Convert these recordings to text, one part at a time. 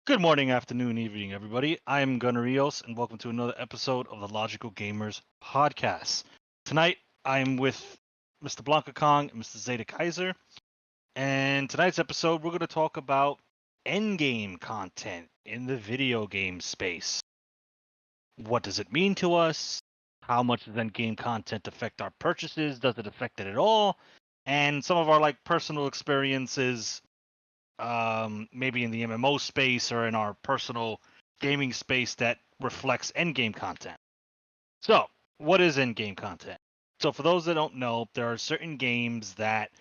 Good morning, afternoon, evening, everybody. I am Gunnar Rios, and welcome to another episode of the Logical Gamers podcast. Tonight, I'm with Mr. BlankaKong and Mr. Zeta Kaiser, and tonight's episode, we're going to talk about endgame content in the video game space. What does it mean to us? How much does endgame content affect our purchases? Does it affect it at all? And some of our personal experiences maybe in the MMO space or in our personal gaming space that reflects endgame content. So, what is endgame content? So, for those that don't know, there are certain games that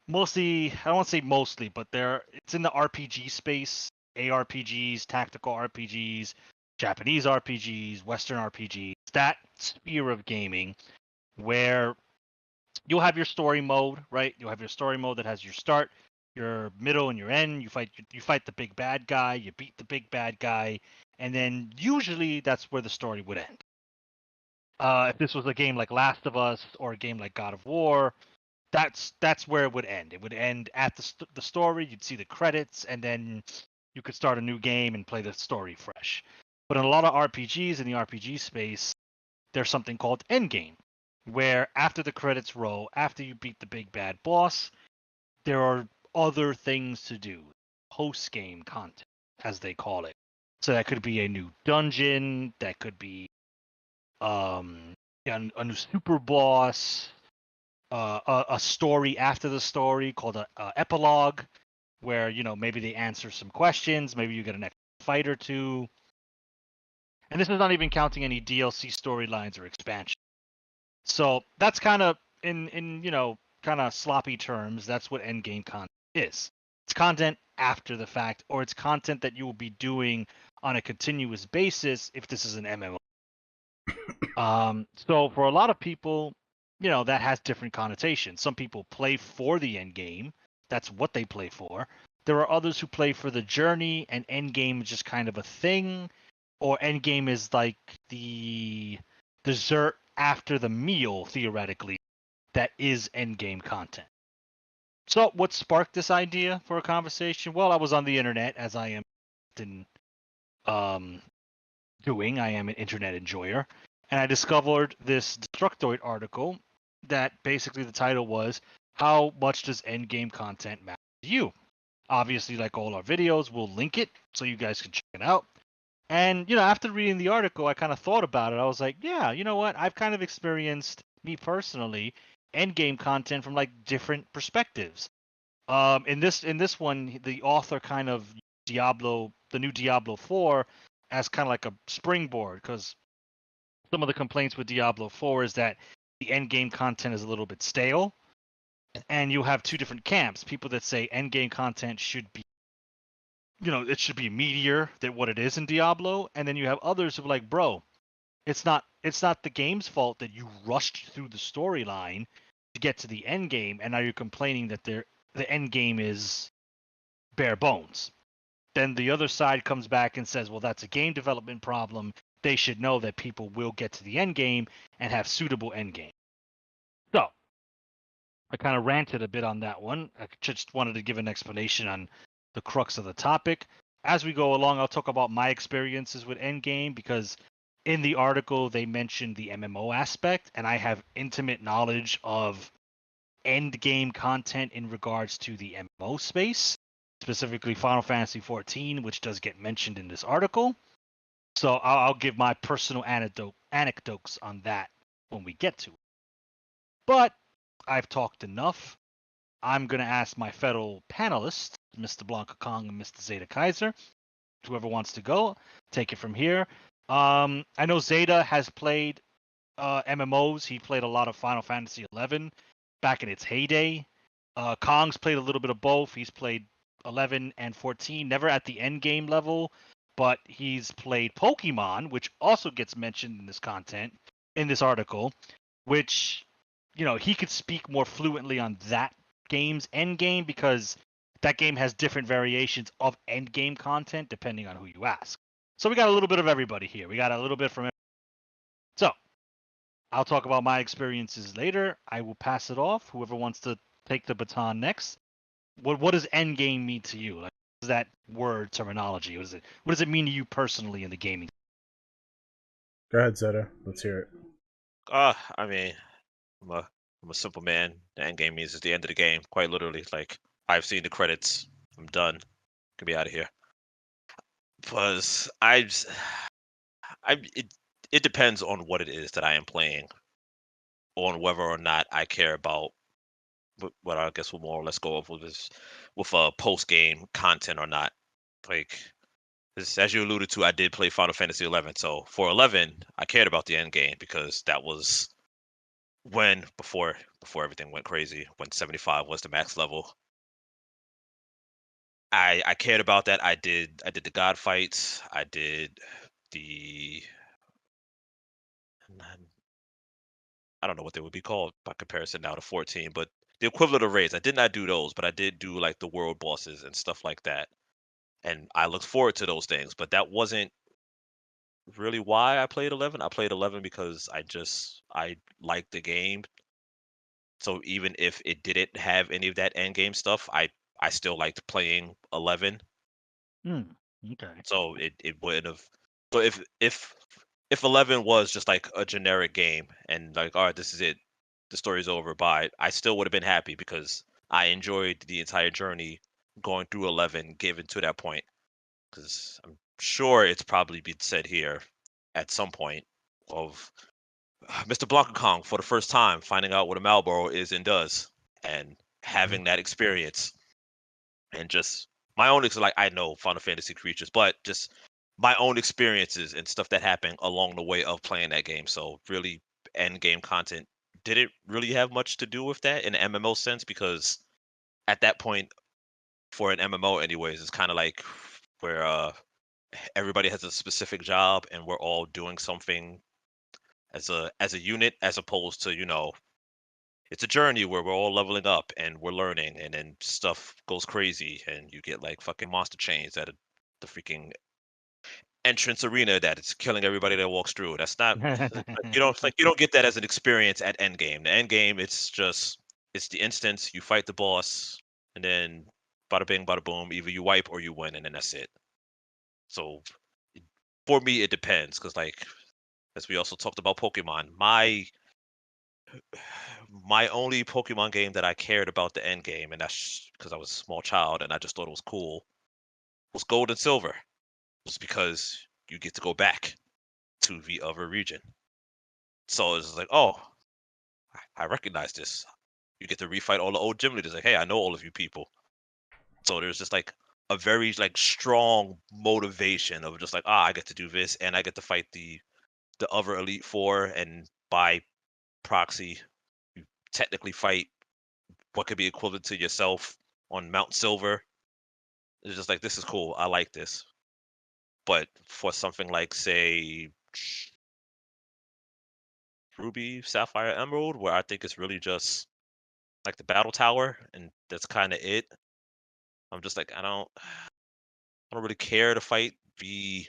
mostly, I don't want to say mostly, but it's in the RPG space, ARPGs, tactical RPGs, Japanese RPGs, Western RPGs, that sphere of gaming where you'll have your story mode, right? You'll have your story mode that has your start, your middle, and your end. You fight the big bad guy. You beat the big bad guy, and then usually that's where the story would end. If this was a game like Last of Us or a game like God of War, that's where it would end. It would end at the story. You'd see the credits, and then you could start a new game and play the story fresh. But in a lot of RPGs in the RPG space, there's something called endgame, where after the credits roll, after you beat the big bad boss, there are other things to do, post game content, as they call it. So that could be a new dungeon, that could be a new super boss, a story after the story called a epilogue, where maybe they answer some questions, maybe you get an extra fight or two. And this is not even counting any DLC storylines or expansion. So that's kind of in kind of sloppy terms, that's what endgame content is. It's content after the fact, or it's content that you will be doing on a continuous basis if this is an MMO. So for a lot of people, that has different connotations. Some people play for the end game. That's what they play for. There are others who play for the journey, and end game is just kind of a thing, or end game is like the dessert after the meal, theoretically, that is end game content. So what sparked this idea for a conversation? Well, I was on the internet, as I am doing. I am an internet enjoyer, and I discovered this Destructoid article that basically the title was, "How much does endgame content matter to you?" Obviously, like all our videos, we'll link it so you guys can check it out. And after reading the article, I kind of thought about it. I was like, yeah, you know what? I've kind of experienced, me personally, endgame content from different perspectives. In this one, the author kind of the new Diablo 4, as kind of like a springboard, because some of the complaints with Diablo 4 is that the endgame content is a little bit stale, and you have two different camps. People that say endgame content should be, it should be meatier than what it is in Diablo, and then you have others who are like, bro, it's not the game's fault that you rushed through the storyline to get to the end game, and now you're complaining that the end game is bare bones. Then the other side comes back and says, well, that's a game development problem. They should know that people will get to the end game and have suitable end game. So I kind of ranted a bit on that one. I just wanted to give an explanation on the crux of the topic. As we go along, I'll talk about my experiences with endgame, because in the article they mentioned the MMO aspect, and I have intimate knowledge of endgame content in regards to the MMO space, specifically Final Fantasy XIV, which does get mentioned in this article. So I'll give my personal anecdotes on that when we get to it. But I've talked enough. I'm going to ask my fellow panelists, Mr. BlankaKong and Mr. Zeta Kaiser, whoever wants to go, take it from here. I know Zeta has played MMOs. He played a lot of Final Fantasy XI back in its heyday. Kong's played a little bit of both. He's played 11 and 14, never at the end game level, but he's played Pokemon, which also gets mentioned in this article, which, he could speak more fluently on that game's end game, because that game has different variations of end game content depending on who you ask. So we got a little bit of everybody here. We got a little bit from everybody. So I'll talk about my experiences later. I will pass it off. Whoever wants to take the baton next. What does end game mean to you? is that word terminology? What does it mean to you personally in the gaming? Go ahead, Zeta. Let's hear it. I mean, I'm a simple man. The end game means it's the end of the game, quite literally. Like I've seen the credits. I'm done. Can be out of here. Because it depends on what it is that I am playing, on whether or not I care about what I guess we'll more or less go off with is with post game content or not. Like as you alluded to, I did play Final Fantasy 11. So for 11, I cared about the end game because that was when before everything went crazy, when 75 was the max level. I cared about that. I did the god fights. I did the I don't know what they would be called by comparison now to 14, but the equivalent of raids. I did not do those, but I did do like the world bosses and stuff like that. And I looked forward to those things, but that wasn't really why I played 11. I played 11 because I liked the game. So even if it didn't have any of that end game stuff, I still liked playing 11. Hmm. Okay. So it wouldn't have. So if 11 was just like a generic game and like, all right, this is it, the story's over, bye, I still would have been happy because I enjoyed the entire journey going through 11, given to that point. Because I'm sure it's probably been said here at some point of Mr. BlankaKong for the first time finding out what a Marlboro is and does, and having that experience, and just my own like I know Final Fantasy creatures, but just my own experiences and stuff that happened along the way of playing that game. So really, end game content didn't really have much to do with that in the MMO sense because at that point, for an MMO, anyways, it's kind of like where everybody has a specific job and we're all doing something as a unit, as opposed to it's a journey where we're all leveling up and we're learning, and then stuff goes crazy, and you get like fucking monster chains at the freaking entrance arena that it's killing everybody that walks through. That's not you don't get that as an experience at endgame. The endgame, it's the instance you fight the boss, and then bada bing, bada boom. Either you wipe or you win, and then that's it. So for me, it depends because like as we also talked about Pokemon, my only Pokemon game that I cared about the end game, and that's because I was a small child and I just thought it was cool, was Gold and Silver. Was because you get to go back to the other region. So it's like, oh, I recognize this. You get to refight all the old gym leaders. Like, hey, I know all of you people. So there's just like a very like strong motivation of just like, I get to do this and I get to fight the other Elite Four, and by proxy, you technically fight what could be equivalent to yourself on Mount Silver. It's just like this is cool. I like this. But for something like say Ruby, Sapphire, Emerald, where I think it's really just like the battle tower and that's kind of it. I'm just like I don't really care to fight the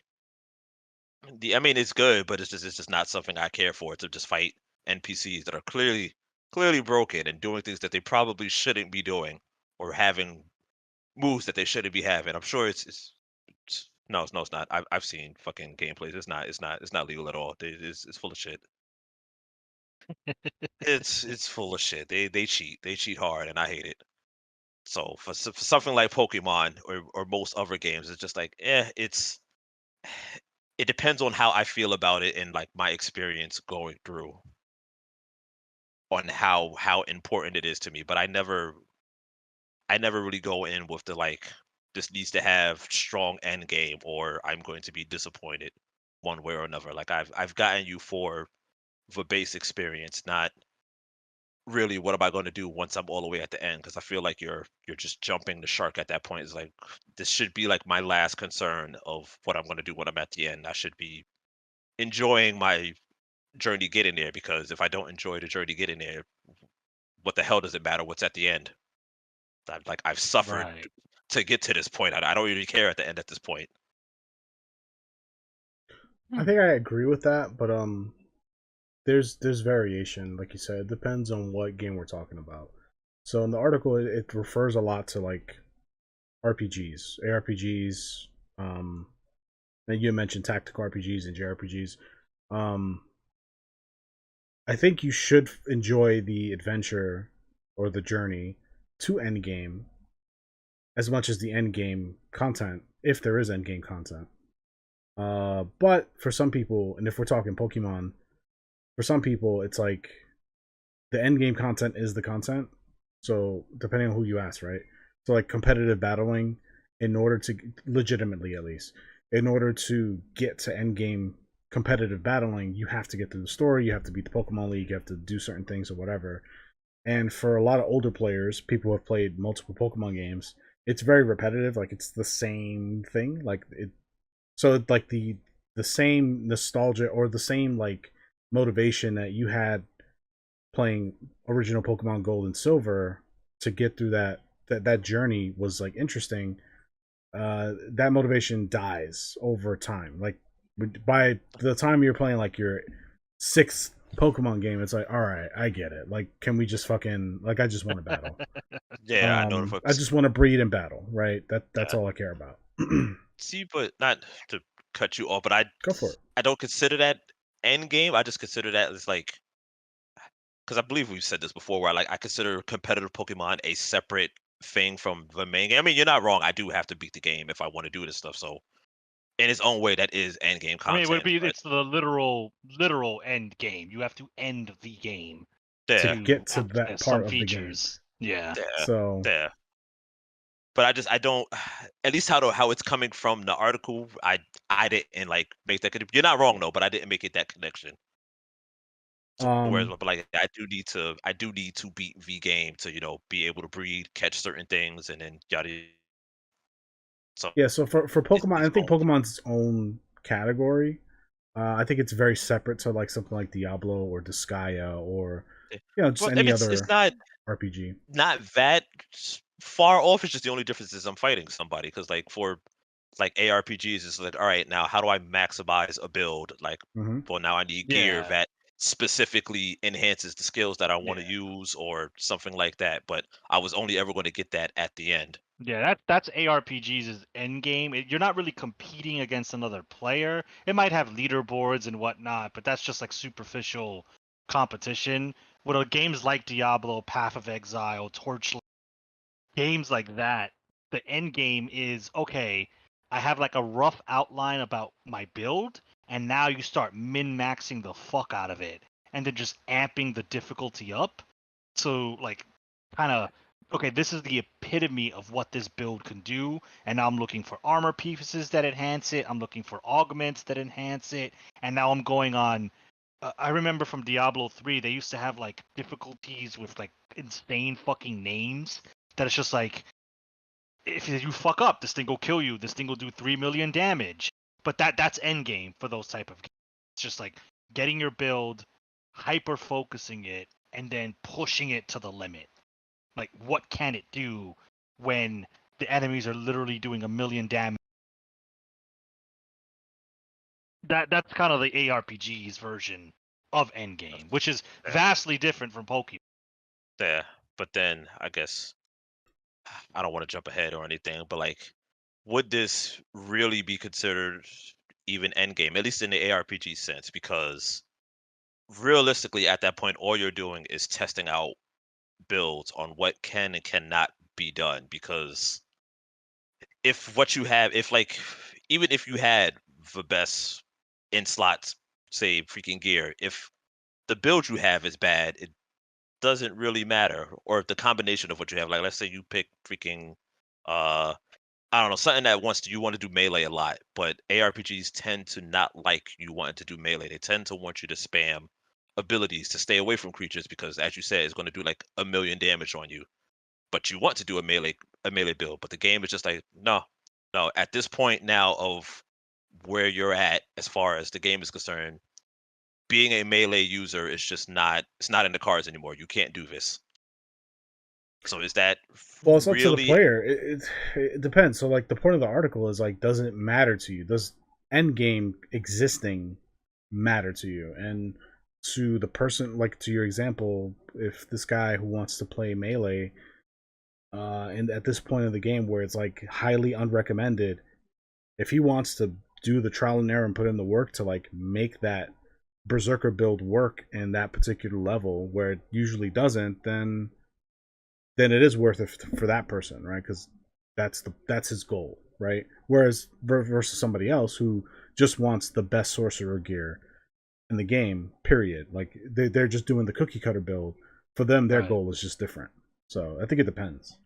I mean it's good, but it's just not something I care for to just fight NPCs that are clearly broken and doing things that they probably shouldn't be doing, or having moves that they shouldn't be having. I'm sure no, no, it's not. I've seen fucking gameplays. It's not legal at all. It's full of shit. It's full of shit. They cheat. They cheat hard, and I hate it. So for something like Pokemon or most other games, it's just like it depends on how I feel about it and like my experience going through on how important it is to me. But I never really go in with the like this needs to have strong end game or I'm going to be disappointed one way or another. Like I've gotten you for the base experience, not really what am I going to do once I'm all the way at the end, because I feel like you're just jumping the shark at that point. It's like this should be like my last concern of what I'm going to do when I'm at the end. I should be enjoying my journey getting there, because if I don't enjoy the journey getting there, what the hell does it matter what's at the end? I've suffered Right. to get to this point. I don't really care at the end at this point. I Hmm. think I agree with that, but there's variation, like you said. It depends on what game we're talking about. So in the article, it refers a lot to like RPGs, ARPGs. And you mentioned tactical RPGs and JRPGs. I think you should enjoy the adventure or the journey to endgame as much as the endgame content, if there is endgame content. But for some people, and if we're talking Pokemon, for some people, it's like the endgame content is the content. So depending on who you ask, right? So like competitive battling, in order to legitimately at least, in order to get to endgame competitive battling, you have to get through the story. You have to beat the Pokemon League. You have to do certain things or whatever. And for a lot of older players, people who have played multiple Pokemon games, it's very repetitive. Like it's the same thing. Like it. So like the same nostalgia or the same like motivation that you had playing original Pokemon Gold and Silver to get through that journey was like interesting. That motivation dies over time. Like by the time you're playing like your sixth Pokemon game, it's like, all right, I get it. Like, can we just fucking like I just want to battle. Yeah, I know the I folks. just want to breed and battle, right? That's Yeah. all I care about. See, but not to cut you off, but I Go for it. I don't consider that end game. I just consider that as like because I believe we've said this before, where I consider competitive Pokemon a separate thing from the main game. I mean, you're not wrong. I do have to beat the game if I want to do this stuff. So in its own way, that is end game I mean, it would content. be But it's the literal end game. You have to end the game To yeah, to get to that access some part of the game. features. Yeah. yeah, So yeah. But I don't. At least how it's coming from the article, I didn't like make that. You're not wrong though, but I didn't make it that connection. So whereas, um but like I do need to beat V game to be able to breed, catch certain things, and then yada. So yeah, so for Pokemon, it's I think own. Pokemon's its own category. I think it's very separate to like something like Diablo or Disgaea or Yeah. just But I any mean, it's other not RPG. not that far off. It's just the only difference is I'm fighting somebody because like for like ARPGs, it's like all right, now how do I maximize a build? Like, Hmm. well, now I need gear Yeah. that specifically enhances the skills that I want to Yeah. use or something like that. But I was only ever going to get that at the end. Yeah, that's ARPGs' end game. You're not really competing against another player. It might have leaderboards and whatnot, but that's just like superficial competition. With games like Diablo, Path of Exile, Torchlight, games like that, the end game is okay. I have like a rough outline about my build, and now you start min maxing the fuck out of it, and then just amping the difficulty up. So like, kind of okay, this is the epitome of what this build can do, and now I'm looking for armor pieces that enhance it. I'm looking for augments that enhance it, and now I'm going on. I remember from Diablo 3, they used to have like difficulties with like insane fucking names that it's just like if you fuck up, this thing will kill you. This thing will do 3 million damage. But that's end game for those type of games. It's just like getting your build, hyper focusing it, and then pushing it to the limit. Like what can it do when the enemies are literally doing 1 million damage? That's kind of the ARPG's version of endgame, which is Yeah, vastly different from Pokemon. yeah. But then I guess I don't want to jump ahead or anything, but like, would this really be considered even end game, at least in the ARPG sense? Because realistically, at that point, all you're doing is testing out builds on what can and cannot be done. Because if what you have, if like, even if you had the best in slots, say freaking gear, if the build you have is bad, it doesn't really matter. Or if the combination of what you have, like let's say you pick freaking, uh, I don't know, something that you want to do melee a lot, but ARPGs tend to not like you wanting to do melee. They tend to want you to spam abilities to stay away from creatures because, as you said, it's going to do like 1 million damage on you. But you want to do a melee build, but the game is just like, no, no. At this point now of where you're at as far as the game is concerned, being a melee user is just not it's not in the cards anymore. You can't do this. So is that Well, it's up to the really player. It depends. So like the point of the article is like, does it matter to you? Does endgame existing matter to you? And to the person, like to your example, if this guy who wants to play melee and at this point of the game where it's like highly unrecommended, if he wants to do the trial and error and put in the work to like make that berserker build work in that particular level where it usually doesn't, then it is worth it for that person, right? Because that's his goal, right? Whereas versus somebody else who just wants the best sorcerer gear in the game, period. Like they're just doing the cookie cutter build. For them, their goal is just different. So I think it depends.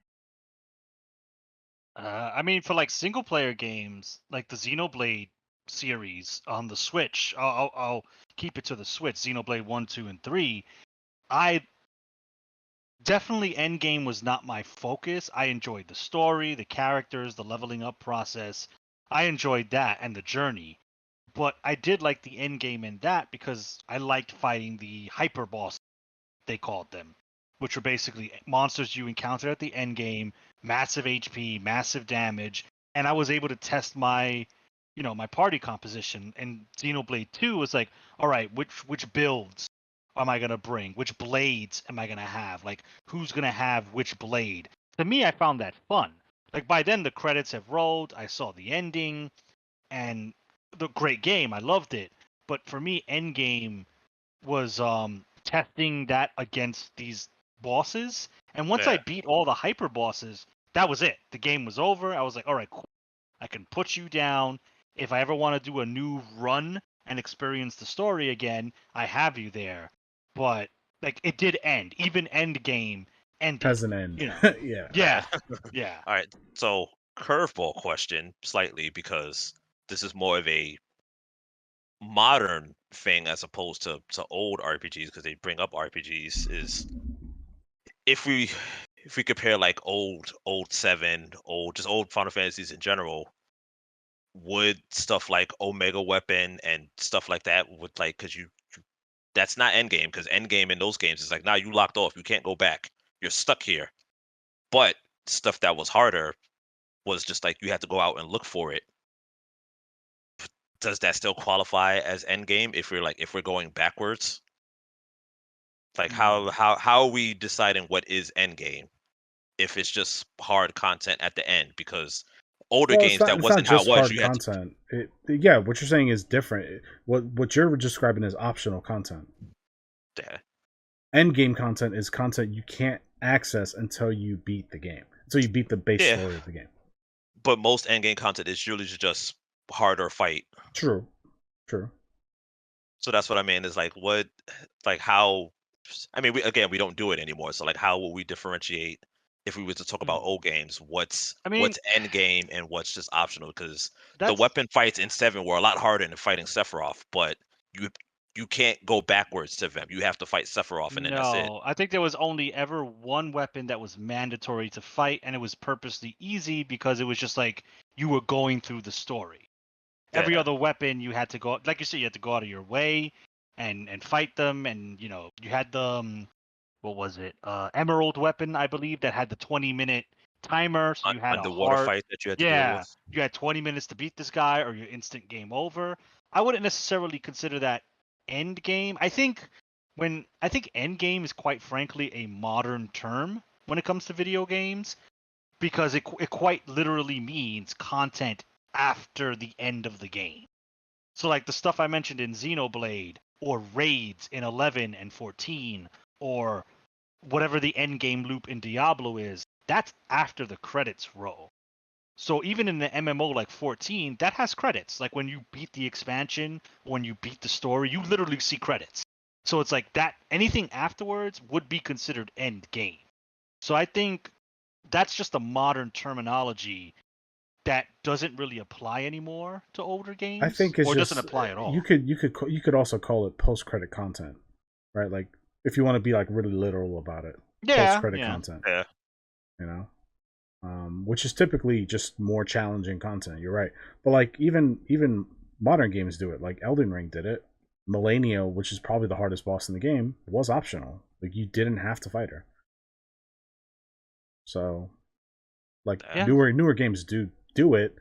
I mean, for like single player games, like the Xenoblade series on the Switch, I'll keep it to the Switch. Xenoblade 1, 2, and 3. I definitely endgame was not my focus. I enjoyed the story, the characters, the leveling up process. I enjoyed that and the journey. But I did like the endgame in that because I liked fighting the hyper boss, they called them, which were basically monsters you encountered at the end game, massive HP, massive damage, and I was able to test my, my party composition. And Xenoblade 2 was like, all right, which builds am I gonna bring? Which blades am I gonna have? Like, who's gonna have which blade? To me, I found that fun. Like by then, the credits have rolled. I saw the ending, and the great game. I loved it. But for me, Endgame was testing that against these bosses. And once I beat all the hyper bosses, that was it. The game was over. I was like, all right, cool. I can put you down. If I ever want to do a new run and experience the story again, I have you there. But like it did end. Even Endgame ended. Has an end. Yeah. Yeah. All right. So curveball question slightly because this is more of a modern thing as opposed to old RPGs because they bring up RPGs is if we compare like old 7, old Final Fantasies in general, would stuff like Omega Weapon and stuff like that would like because that's not endgame because endgame in those games is like now you locked off, you can't go back, you're stuck here. But stuff that was harder was just like you had to go out and look for it. Does that still qualify as endgame if we're going backwards? Like how are we deciding what is endgame if it's just hard content at the end? Because older games that it's not wasn't how just it was. hard You had to, content. Yeah, what you're saying is different. What you're describing is optional content. yeah. End game content is content you can't access until you beat the game. Until you beat the base story of the game. But most end game content is usually just harder fight. True. So that's what I mean is like what, like how. I mean, we don't do it anymore. So like, how will we differentiate if we were to talk about old games? What's end game and what's just optional? Because the weapon fights in 7 were a lot harder than fighting Sephiroth, but you can't go backwards to them. You have to fight Sephiroth, and then that's it. No, I think there was only ever one weapon that was mandatory to fight, and it was purposely easy because it was just like you were going through the story. Every other weapon you had to go, like you said, you had to go out of your way and fight them, and you had the what was it, Emerald weapon, I believe, that had the 20-minute timer, so you had underwater fight that you had to deal with. you had 20 minutes to beat this guy, or your instant game over. I wouldn't necessarily consider that end game. I think end game is quite frankly a modern term when it comes to video games because it quite literally means content after the end of the game. So like the stuff I mentioned in Xenoblade or raids in 11 and 14 or whatever the end game loop in Diablo is, that's after the credits roll. So even in the MMO like 14, that has credits. Like when you beat the expansion, when you beat the story, you literally see credits. So it's like that anything afterwards would be considered end game. So I think that's just a modern terminology that doesn't really apply anymore to older games. I think it's or just, doesn't apply at all. You could also call it post credit content, right? Like if you want to be like really literal about it. Post credit content. Yeah. You know? Which is typically just more challenging content. You're right, but like even modern games do it. Like Elden Ring did it. Millennia, which is probably the hardest boss in the game, was optional. Like you didn't have to fight her. So, like newer games do it,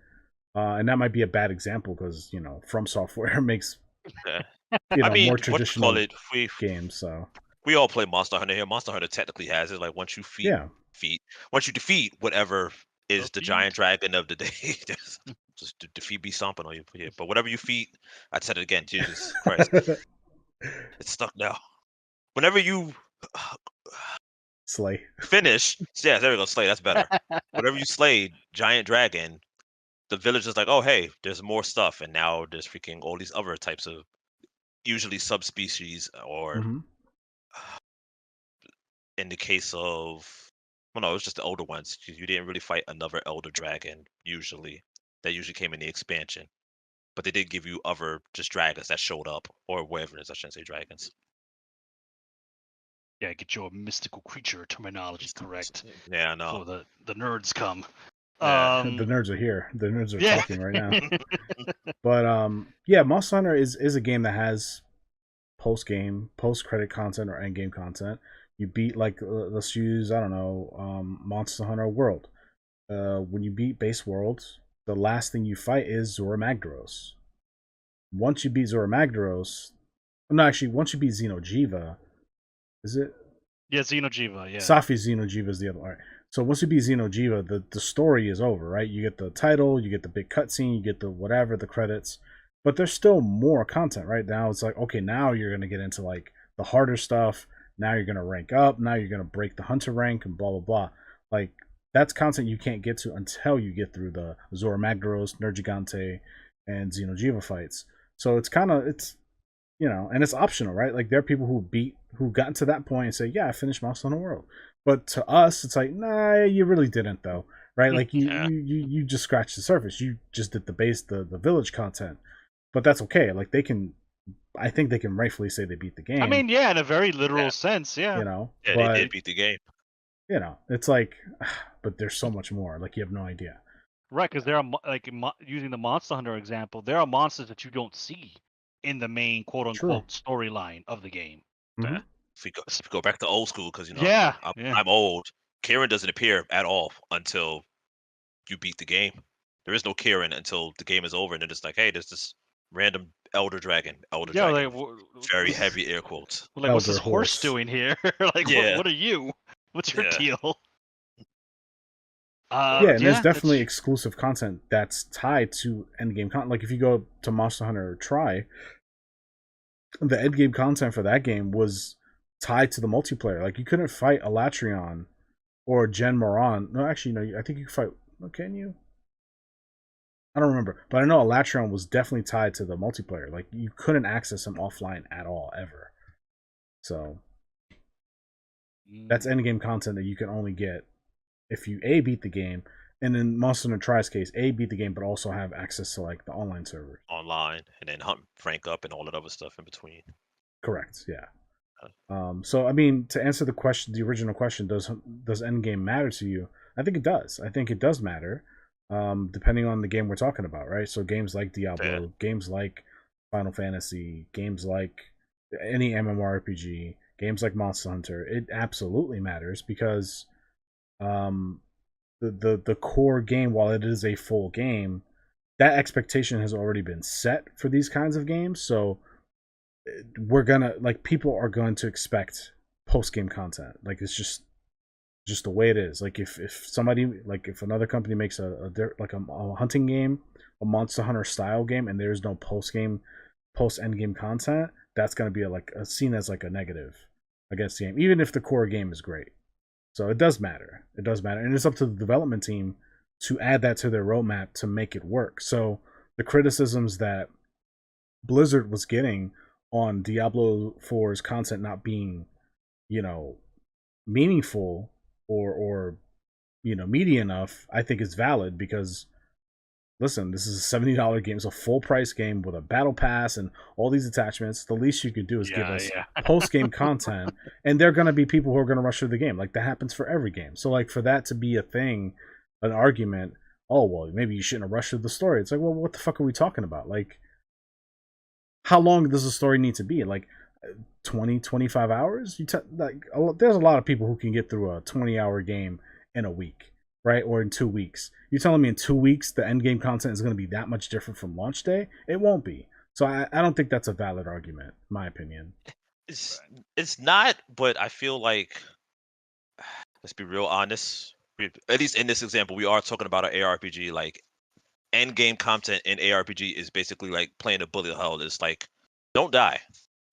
and that might be a bad example because From Software makes more traditional games. So we all play Monster Hunter here. Monster Hunter technically has it. Like once you defeat whatever is the giant dragon of the day, just defeat be stomping on you. Yeah, but whatever you feed, I said it again. Jesus Christ, it's stuck now. Whenever you Slay. finish, yeah, there we go. Slay, that's better. Whenever you slay giant dragon, the village is like, oh hey, there's more stuff, and now there's freaking all these other types of usually subspecies, or Hmm. in the case of, well, no, it was just the older ones. You didn't really fight another elder dragon usually. That usually came in the expansion, but they did give you other just dragons that showed up, or whatever it is. I shouldn't say dragons. Yeah, get your mystical creature terminology correct Yeah, I know. before the nerds come. Yeah. The nerds are here. The nerds are Yeah. talking right now. But yeah, Monster Hunter is a game that has post credit content or end game content. You beat, like, let's use, I don't know, Monster Hunter World. When you beat base worlds, the last thing you fight is Zora Magdaros. Once you beat Zora Magdaros, no, actually, once you beat Xeno'jiiva, is it? Yeah, Xeno'jiiva, yeah. Safi Xeno'jiiva is the other one. All right. So once you beat Xeno'jiiva, the story is over, right? You get the title, you get the big cutscene, you get the whatever, the credits. But there's still more content, right? Now it's like, okay, now you're going to get into, like, the harder stuff. Now you're going to rank up. Now you're going to break the hunter rank and blah, blah, blah. Like, that's content you can't get to until you get through the Zora Magdaros, Nergigante, and Xeno'jiiva fights. So it's kind of, and it's optional, right? Like, there are people who got to that point and say, yeah, I finished Monster Hunter World. But to us, it's like, nah, you really didn't, though, right? Like, you just scratched the surface. You just did the village content. But that's okay. Like, I think they can rightfully say they beat the game. I mean, yeah, in a very literal sense, yeah. Yeah, but, they did beat the game. It's like, but there's so much more. Like, you have no idea. Right, because there are, like, using the Monster Hunter example, there are monsters that you don't see in the main quote-unquote storyline of the game. Mm-hmm. If we go back to old school, because Yeah, I'm old. Kieran doesn't appear at all until you beat the game. There is no Kieran until the game is over, and then it's like, hey, there's this random elder dragon. Yeah, Dragon. like, Very heavy air quotes. like, what's this Elder horse horse. doing here? Like, Yeah. what are you? What's your Yeah. deal? Yeah, and there's definitely exclusive content that's tied to endgame content. Like, if you go to Monster Hunter Tri, the endgame content for that game was tied to the multiplayer. Like, you couldn't fight Alatrion or Gen Moran. No, actually, no, I think you could fight. Can you? I don't remember, but I know Alatrion was definitely tied to the multiplayer. Like, you couldn't access him offline at all, ever. So that's endgame content that you can only get if you beat the game, and in Monster Hunter Tri's case, beat the game, but also have access to, like, the online server. Online, and then hunt rank up and all that other stuff in between. Correct. Yeah. So, I mean, to answer the original question, does endgame matter to you? I think it does. I think it does matter, depending on the game we're talking about, right? So games like Diablo, games like Final Fantasy, games like any MMORPG, games like Monster Hunter, it absolutely matters, because the core game, while it is a full game, that expectation has already been set for these kinds of games. So people are going to expect post game content. Like, it's just the way it is. Like, if if another company makes a hunting game, a Monster Hunter style game, and there's no post end game content, that's going to be seen as like a negative against the game, even if the core game is great. So it does matter. It does matter, and it's up to the development team to add that to their roadmap to make it work. So the criticisms that Blizzard was getting on Diablo 4's content not being, meaningful or meaty enough, I think is valid, because, listen, this is a $70 game. It's a full price game with a battle pass and all these attachments. The least you could do is give us post game content, and there are going to be people who are going to rush through the game. Like, that happens for every game. So, like, for that to be a thing, an argument, oh, well, maybe you shouldn't have rushed through the story. It's like, well, what the fuck are we talking about? Like, how long does the story need to be? Like, 20, 25 hours? There's a lot of people who can get through a 20-hour game in a week, right? Or in 2 weeks. You're telling me in 2 weeks the end game content is going to be that much different from launch day? It won't be. So I don't think that's a valid argument, in my opinion. It's not, but I feel like let's be real honest. At least in this example, we are talking about an ARPG. Like end game content in ARPG is basically like playing a bullet hell. It's like don't die.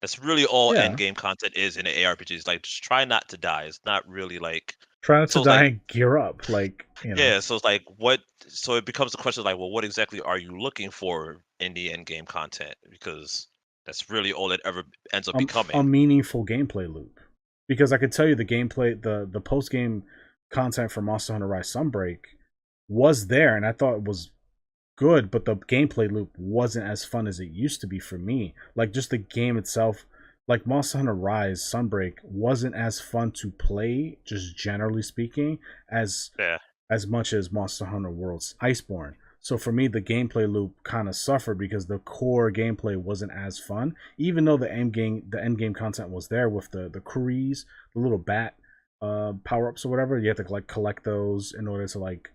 That's really all Yeah. end game content is in an ARPG. It's like just try not to die. It's not really like Try not to so. It's die like and gear up, like yeah. So it's like what? So it becomes the question like, well, what exactly are you looking for in the end game content? Because that's really all it ever ends up a becoming. meaningful gameplay loop. Because I could tell you the gameplay, the post game content for Monster Hunter Rise Sunbreak was there, and I thought it was good, but the gameplay loop wasn't as fun as it used to be for me. Like just the game itself, like Monster Hunter Rise Sunbreak wasn't as fun to play, just generally speaking, Yeah. as much as Monster Hunter World's Iceborne. So for me, the gameplay loop kind of suffered because the core gameplay wasn't as fun, even though the end game content was there with the Kuris, the little bat power ups or whatever. You have to like collect those in order to like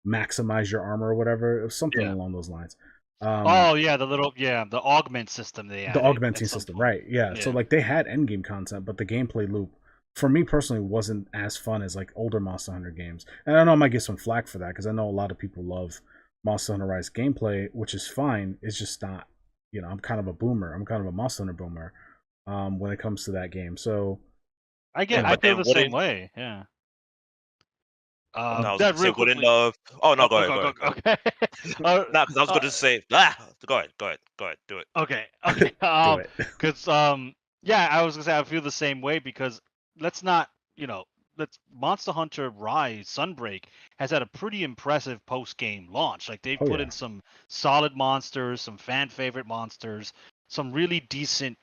maximize your armor or whatever. It was something Yeah. along those lines. Oh yeah, the augment system they The added augmenting at some system, point. right? Yeah. So Yeah. like they had end game content, but the gameplay loop for me personally wasn't as fun as like older Monster Hunter games. And I know I might get some flack for that because I know a lot of people love Monster Hunter Rise gameplay, which is fine. It's just not, I'm kind of a boomer. I'm kind of a Monster Hunter boomer when it comes to that game. So Yeah. I But feel then the same wouldn't way. Yeah. no, I was That gonna say real wouldn't quickly. oh no, Oh, go oh, ahead, go go go ahead, go. go ahead. Okay. uh, No, because I was uh, gonna say go ahead, do it. okay. Okay. do it. Because yeah, I was gonna say I feel the same way because let's not, you know, let's Monster Hunter Rise Sunbreak has had a pretty impressive post game launch. Like they've Oh put yeah. in some solid monsters, some fan favorite monsters, some really decent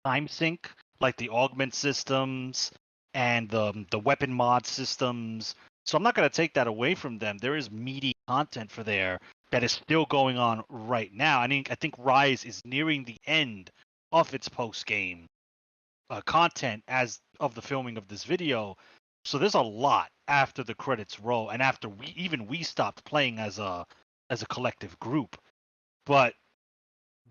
time sync, like the augment systems and the weapon mod systems. So I'm not gonna take that away from them. There is meaty content for there that is still going on right now. I think Rise is nearing the end of its post game content as of the filming of this video. So there's a lot after the credits roll and after we stopped playing as a collective group. But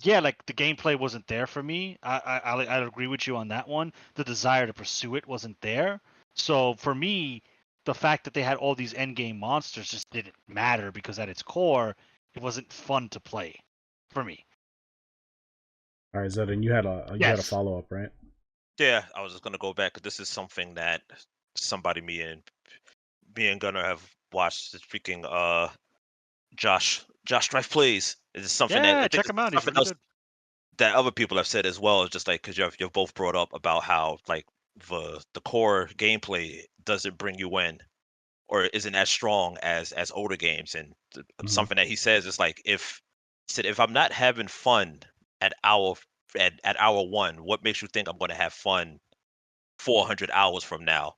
yeah, like the gameplay wasn't there for me. I agree with you on that one. The desire to pursue it wasn't there. So for me, the fact that they had all these end game monsters just didn't matter because at its core, it wasn't fun to play for me. All right, Zed, and you had a Yes. follow up, right? Yeah, I was just gonna go back. 'Cause this is something that somebody me and Gunnar have watched. This freaking Josh Strife plays. It's something that I Yeah, think check it's him out. He's something really else good. that other people have said as well. It's just like because you've both brought up about how like the core gameplay doesn't bring you in or isn't as strong as older games. And Mm-hmm. something that he says is like if I'm not having fun at hour at hour one, what makes you think I'm going to have fun 400 hours from now?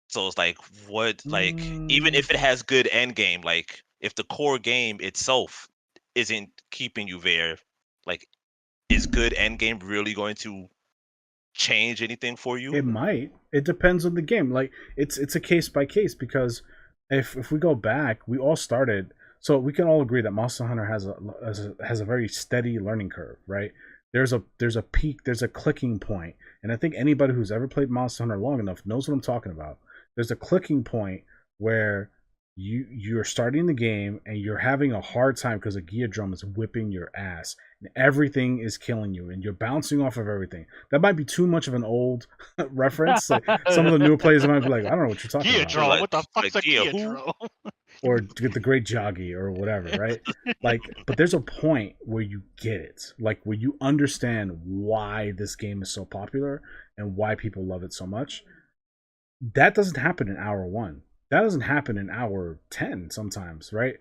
So it's like what like even Mm, if it has good end game, like if the core game itself isn't keeping you there, like is good end game really going to change anything for you? it might. It depends on the game. Like it's a case by case because if we go back, we all started. So we can all agree that Monster Hunter has a very steady learning curve, right? There's a peak, there's a clicking point, and I think anybody who's ever played Monster Hunter long enough knows what I'm talking about. There's a clicking point where you're starting the game and you're having a hard time because a gear drum is whipping your ass and everything is killing you and you're bouncing off of everything. That might be too much of an old reference. Like some of the newer players might be like, I don't know what you're talking Gear about. drum. What the fuck's a Yeah, gear who? drum? Or get the great joggy or whatever, right? Like, but there's a point where you get it, like where you understand why this game is so popular and why people love it so much. That doesn't happen in hour one. That doesn't happen in hour 10 sometimes, right?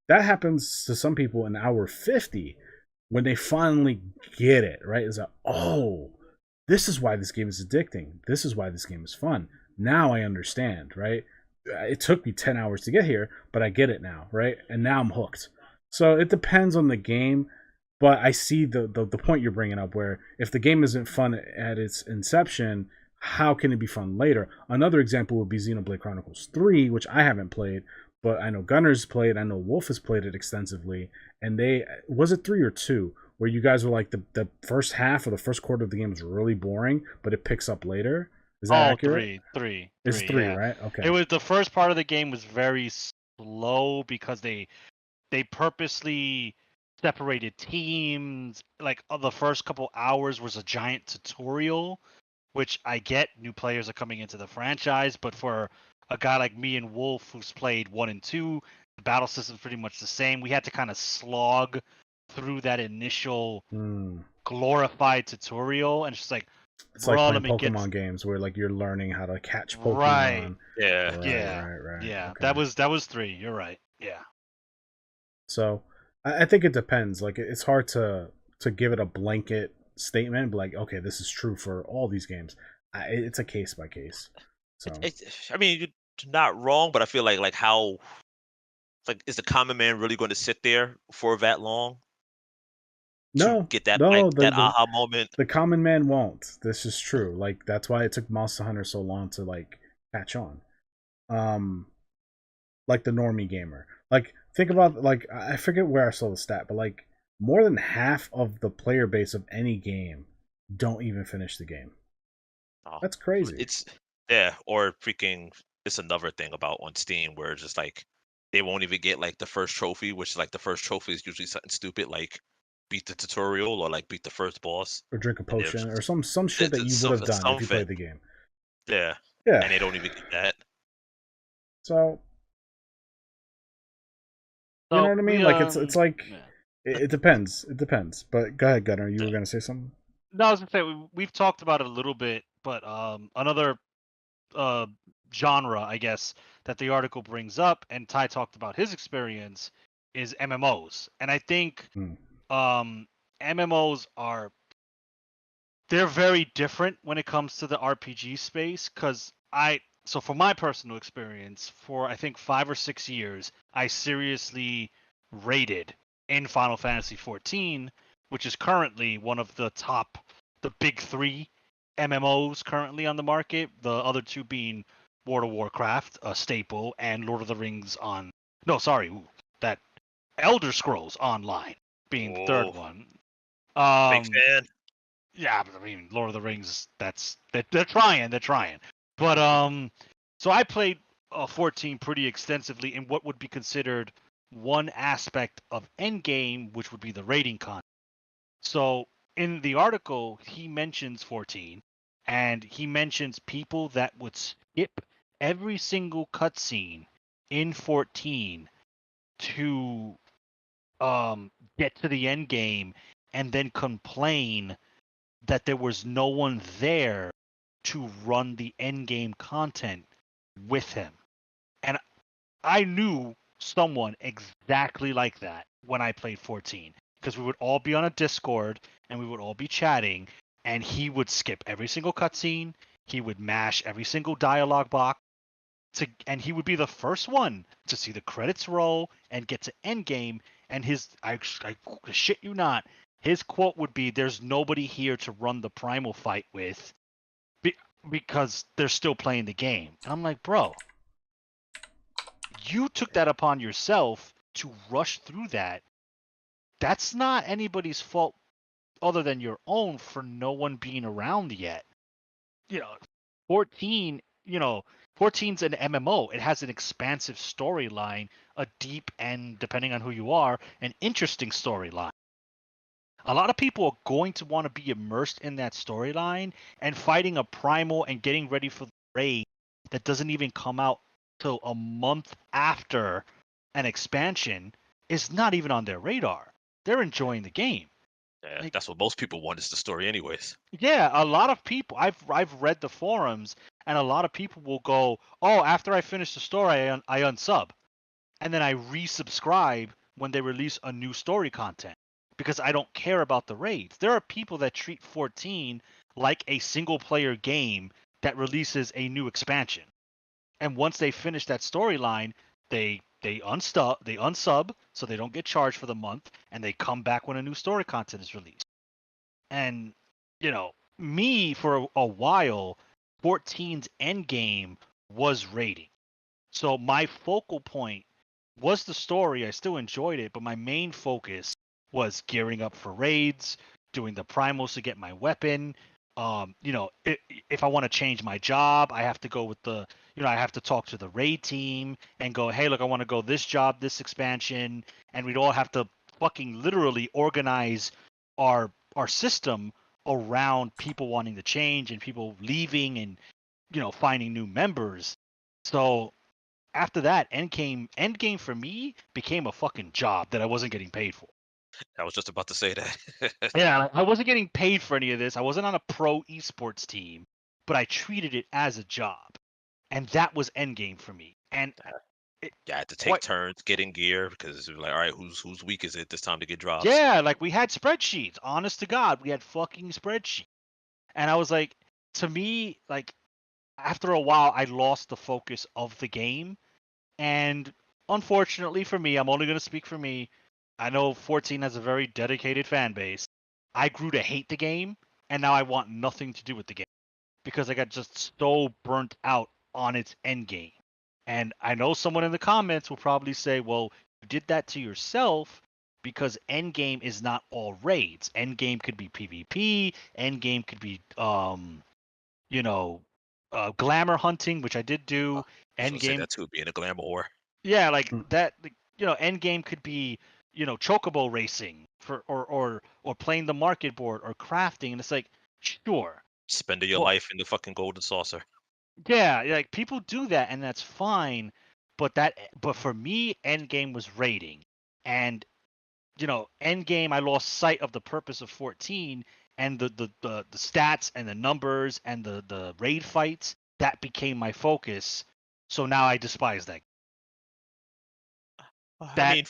That happens to some people in hour 50 when they finally get it, right? It's like, oh, this is why this game is addicting. This is why this game is fun. Now I understand, right? It took me 10 hours to get here, but I get it now, right? And now I'm hooked. So it depends on the game, but I see the point you're bringing up where if the game isn't fun at its inception, how can it be fun later? Another example would be Xenoblade Chronicles 3, which I haven't played, but I know Gunner's played, I know Wolf has played it extensively, and was it 3 or 2 where you guys were like the first half or the first quarter of the game was really boring, but it picks up later? Is that Oh, accurate? three, It's three, yeah. right? Okay. It was the first part of the game was very slow because they purposely separated teams. Like the first couple hours was a giant tutorial, which I get new players are coming into the franchise, but for a guy like me and Wolf who's played 1 and 2, the battle system's pretty much the same. We had to kind of slog through that initial Hmm. glorified tutorial, and it's just like, It's like bro, playing let me get Pokemon games where like you're learning how to catch right. Pokemon. Yeah. Right, Yeah, right. yeah. Okay. That was 3. You're right. Yeah. So I think it depends. Like it's hard to give it a blanket statement, but like, okay, this is true for all these games. It's a case by case. So I mean, you're not wrong, but I feel like how like is the common man really going to sit there for that long to no, get that no, that aha moment? the common man won't. This is true. Like that's why it took Monster Hunter so long to like catch on. Um, like the normie gamer. Like think about like I forget where I saw the stat, but like more than half of the player base of any game don't even finish the game. Oh, That's crazy. it's yeah, or freaking. It's another thing about on Steam where it's just like they won't even get like the first trophy, which like the first trophy is usually something stupid like beat the tutorial or like beat the first boss, Or drink a and they're potion or some shit that you would have done if you something. played the game. Yeah, Yeah. and they don't even get that. So you know So what I mean? we Like it's like yeah. it depends. It depends. But go ahead, Gunnar. You Yeah. were gonna say something? No, I was gonna say we've talked about it a little bit, but another uh genre, I guess, that the article brings up, and Ty talked about his experience, is MMOs, and I think Hmm. MMOs they're very different when it comes to the RPG space, because so for my personal experience, for I think 5 or 6 years, I seriously rated in Final Fantasy 14, which is currently one of the big 3 MMOs currently on the market. The other two being World of Warcraft, a staple, and Lord of the Rings on. No, sorry, that Elder Scrolls Online being the third Oh, one. big Um, fan. yeah, but I mean, Lord of the Rings. They're trying. They're trying. But so I played 14 pretty extensively in what would be considered one aspect of Endgame, which would be the rating content. So in the article, he mentions 14, and he mentions people that would skip every single cutscene in 14 to get to the end game and then complain that there was no one there to run the end game content with him. And I knew someone exactly like that when I played 14, because we would all be on a Discord and we would all be chatting, and he would skip every single cutscene, he would mash every single dialogue box and he would be the first one to see the credits roll and get to end game, and I shit you not, his quote would be, "There's nobody here to run the primal fight with be- because they're still playing the game." And I'm like, bro, you took that upon yourself to rush through that. That's not anybody's fault other than your own for no one being around yet. You know, 14, 14's an MMO. It has an expansive storyline, a deep and, depending on who you are, an interesting storyline. A lot of people are going to want to be immersed in that storyline, and fighting a primal and getting ready for the raid that doesn't even come out till a month after an expansion is not even on their radar. They're enjoying the game. Yeah, Like, that's what most people want is the story, anyways. yeah, a lot of people. I've read the forums, and a lot of people will go, "Oh, after I finish the story, I unsub, and then I resubscribe when they release a new story content because I don't care about the raids." There are people that treat 14 like a single player game that releases a new expansion, and once they finish that storyline, they unsub so they don't get charged for the month, and they come back when a new story content is released. And, me for a while, 14's endgame was rating. So my focal point was the story. I still enjoyed it, but my main focus was gearing up for raids, doing the primals to get my weapon, if I want to change my job, I have to go with I have to talk to the raid team and go, hey, look, I want to go this job, this expansion, and we'd all have to fucking literally organize our system around people wanting to change and people leaving and finding new members. So after that, Endgame for me became a fucking job that I wasn't getting paid for. I was just about to say that. Yeah, I wasn't getting paid for any of this. I wasn't on a pro esports team, but I treated it as a job, and that was Endgame for me. And it, You had to take quite turns getting gear because it was like, all right, whose week is it this time to get drops? yeah, like we had spreadsheets. Honest to God, we had fucking spreadsheets. And I was like, to me, like after a while, I lost the focus of the game. And unfortunately for me, I'm only going to speak for me. I know 14 has a very dedicated fan base. I grew to hate the game, and now I want nothing to do with the game because I got just so burnt out on its end game. And I know someone in the comments will probably say, well, you did that to yourself because endgame is not all raids. Endgame could be PvP, endgame could be you know, glamour hunting, which I did Oh, do. I was gonna say Endgame, that too, being a glamour whore. yeah, like Mm. that. Endgame could be chocobo racing for or playing the market board or crafting, and it's like sure, Spending your but life in the fucking golden saucer. yeah, like people do that, and that's fine. But for me, Endgame was raiding, and Endgame, I lost sight of the purpose of 14 and the stats and the numbers and the raid fights. That became my focus. So now I despise that. I That mean,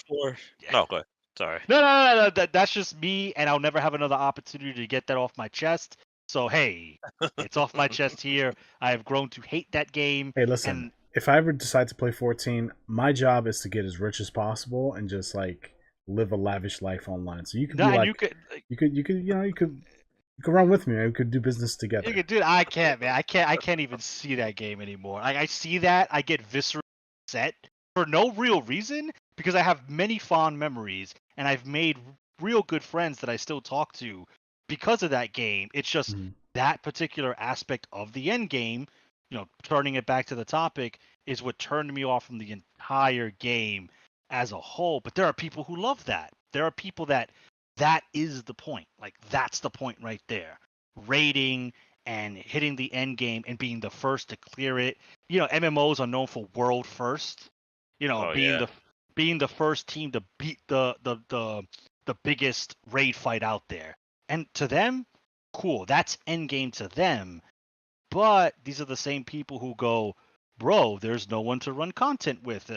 no, go ahead. Sorry. no. That's just me, and I'll never have another opportunity to get that off my chest. So hey, it's off my chest here. I have grown to hate that game, Hey, listen. and If I ever decide to play 14, my job is to get as rich as possible and just like live a lavish life online. So you could be and you like, could you could run with me. We could do business together. dude, I can't, man. I can't even see that game anymore. Like I see that, I get viscerally upset for no real reason because I have many fond memories and I've made real good friends that I still talk to because of that game. It's just Mhm. that particular aspect of the end game, turning it back to the topic, is what turned me off from the entire game as a whole. But there are people who love that. There are people that is the point. Like that's the point right there. Raiding and hitting the end game and being the first to clear it. MMOs are known for world first. Oh Being yeah. the first team to beat the biggest raid fight out there. And to them, cool. That's end game to them. But these are the same people who go, bro, there's no one to run content with.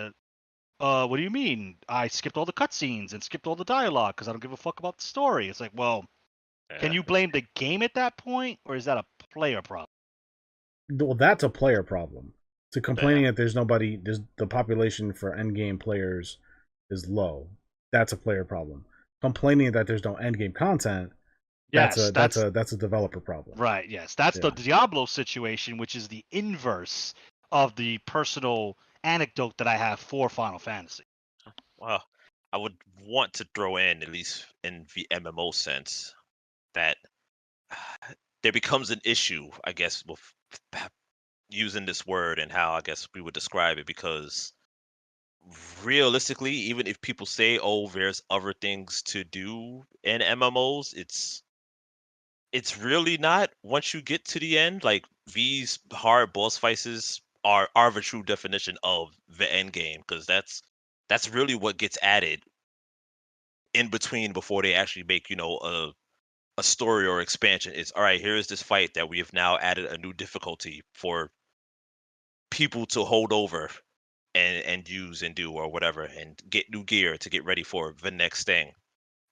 What do you mean? I skipped all the cutscenes and skipped all the dialogue because I don't give a fuck about the story. It's like, well, can Yeah. you blame the game at that point, or is that a player problem? Well, that's a player problem. To Yeah. complaining that there's the population for endgame players is low. That's a player problem. Complaining that there's no endgame content, Yes, that's a developer problem. right. Yes, that's the Yeah. Diablo situation, which is the inverse of the personal anecdote that I have for Final Fantasy. Well, I would want to throw in, at least in the MMO sense, that there becomes an issue, I guess, with using this word and how I guess we would describe it, because realistically, even if people say, "Oh, there's other things to do in MMOs," it's really not. Once you get to the end, like these hard boss fights are the true definition of the end game, because that's really what gets added in between before they actually make a story or expansion. It's all right. Here is this fight that we have now added a new difficulty for people to hold over and use and do or whatever, and get new gear to get ready for the next thing.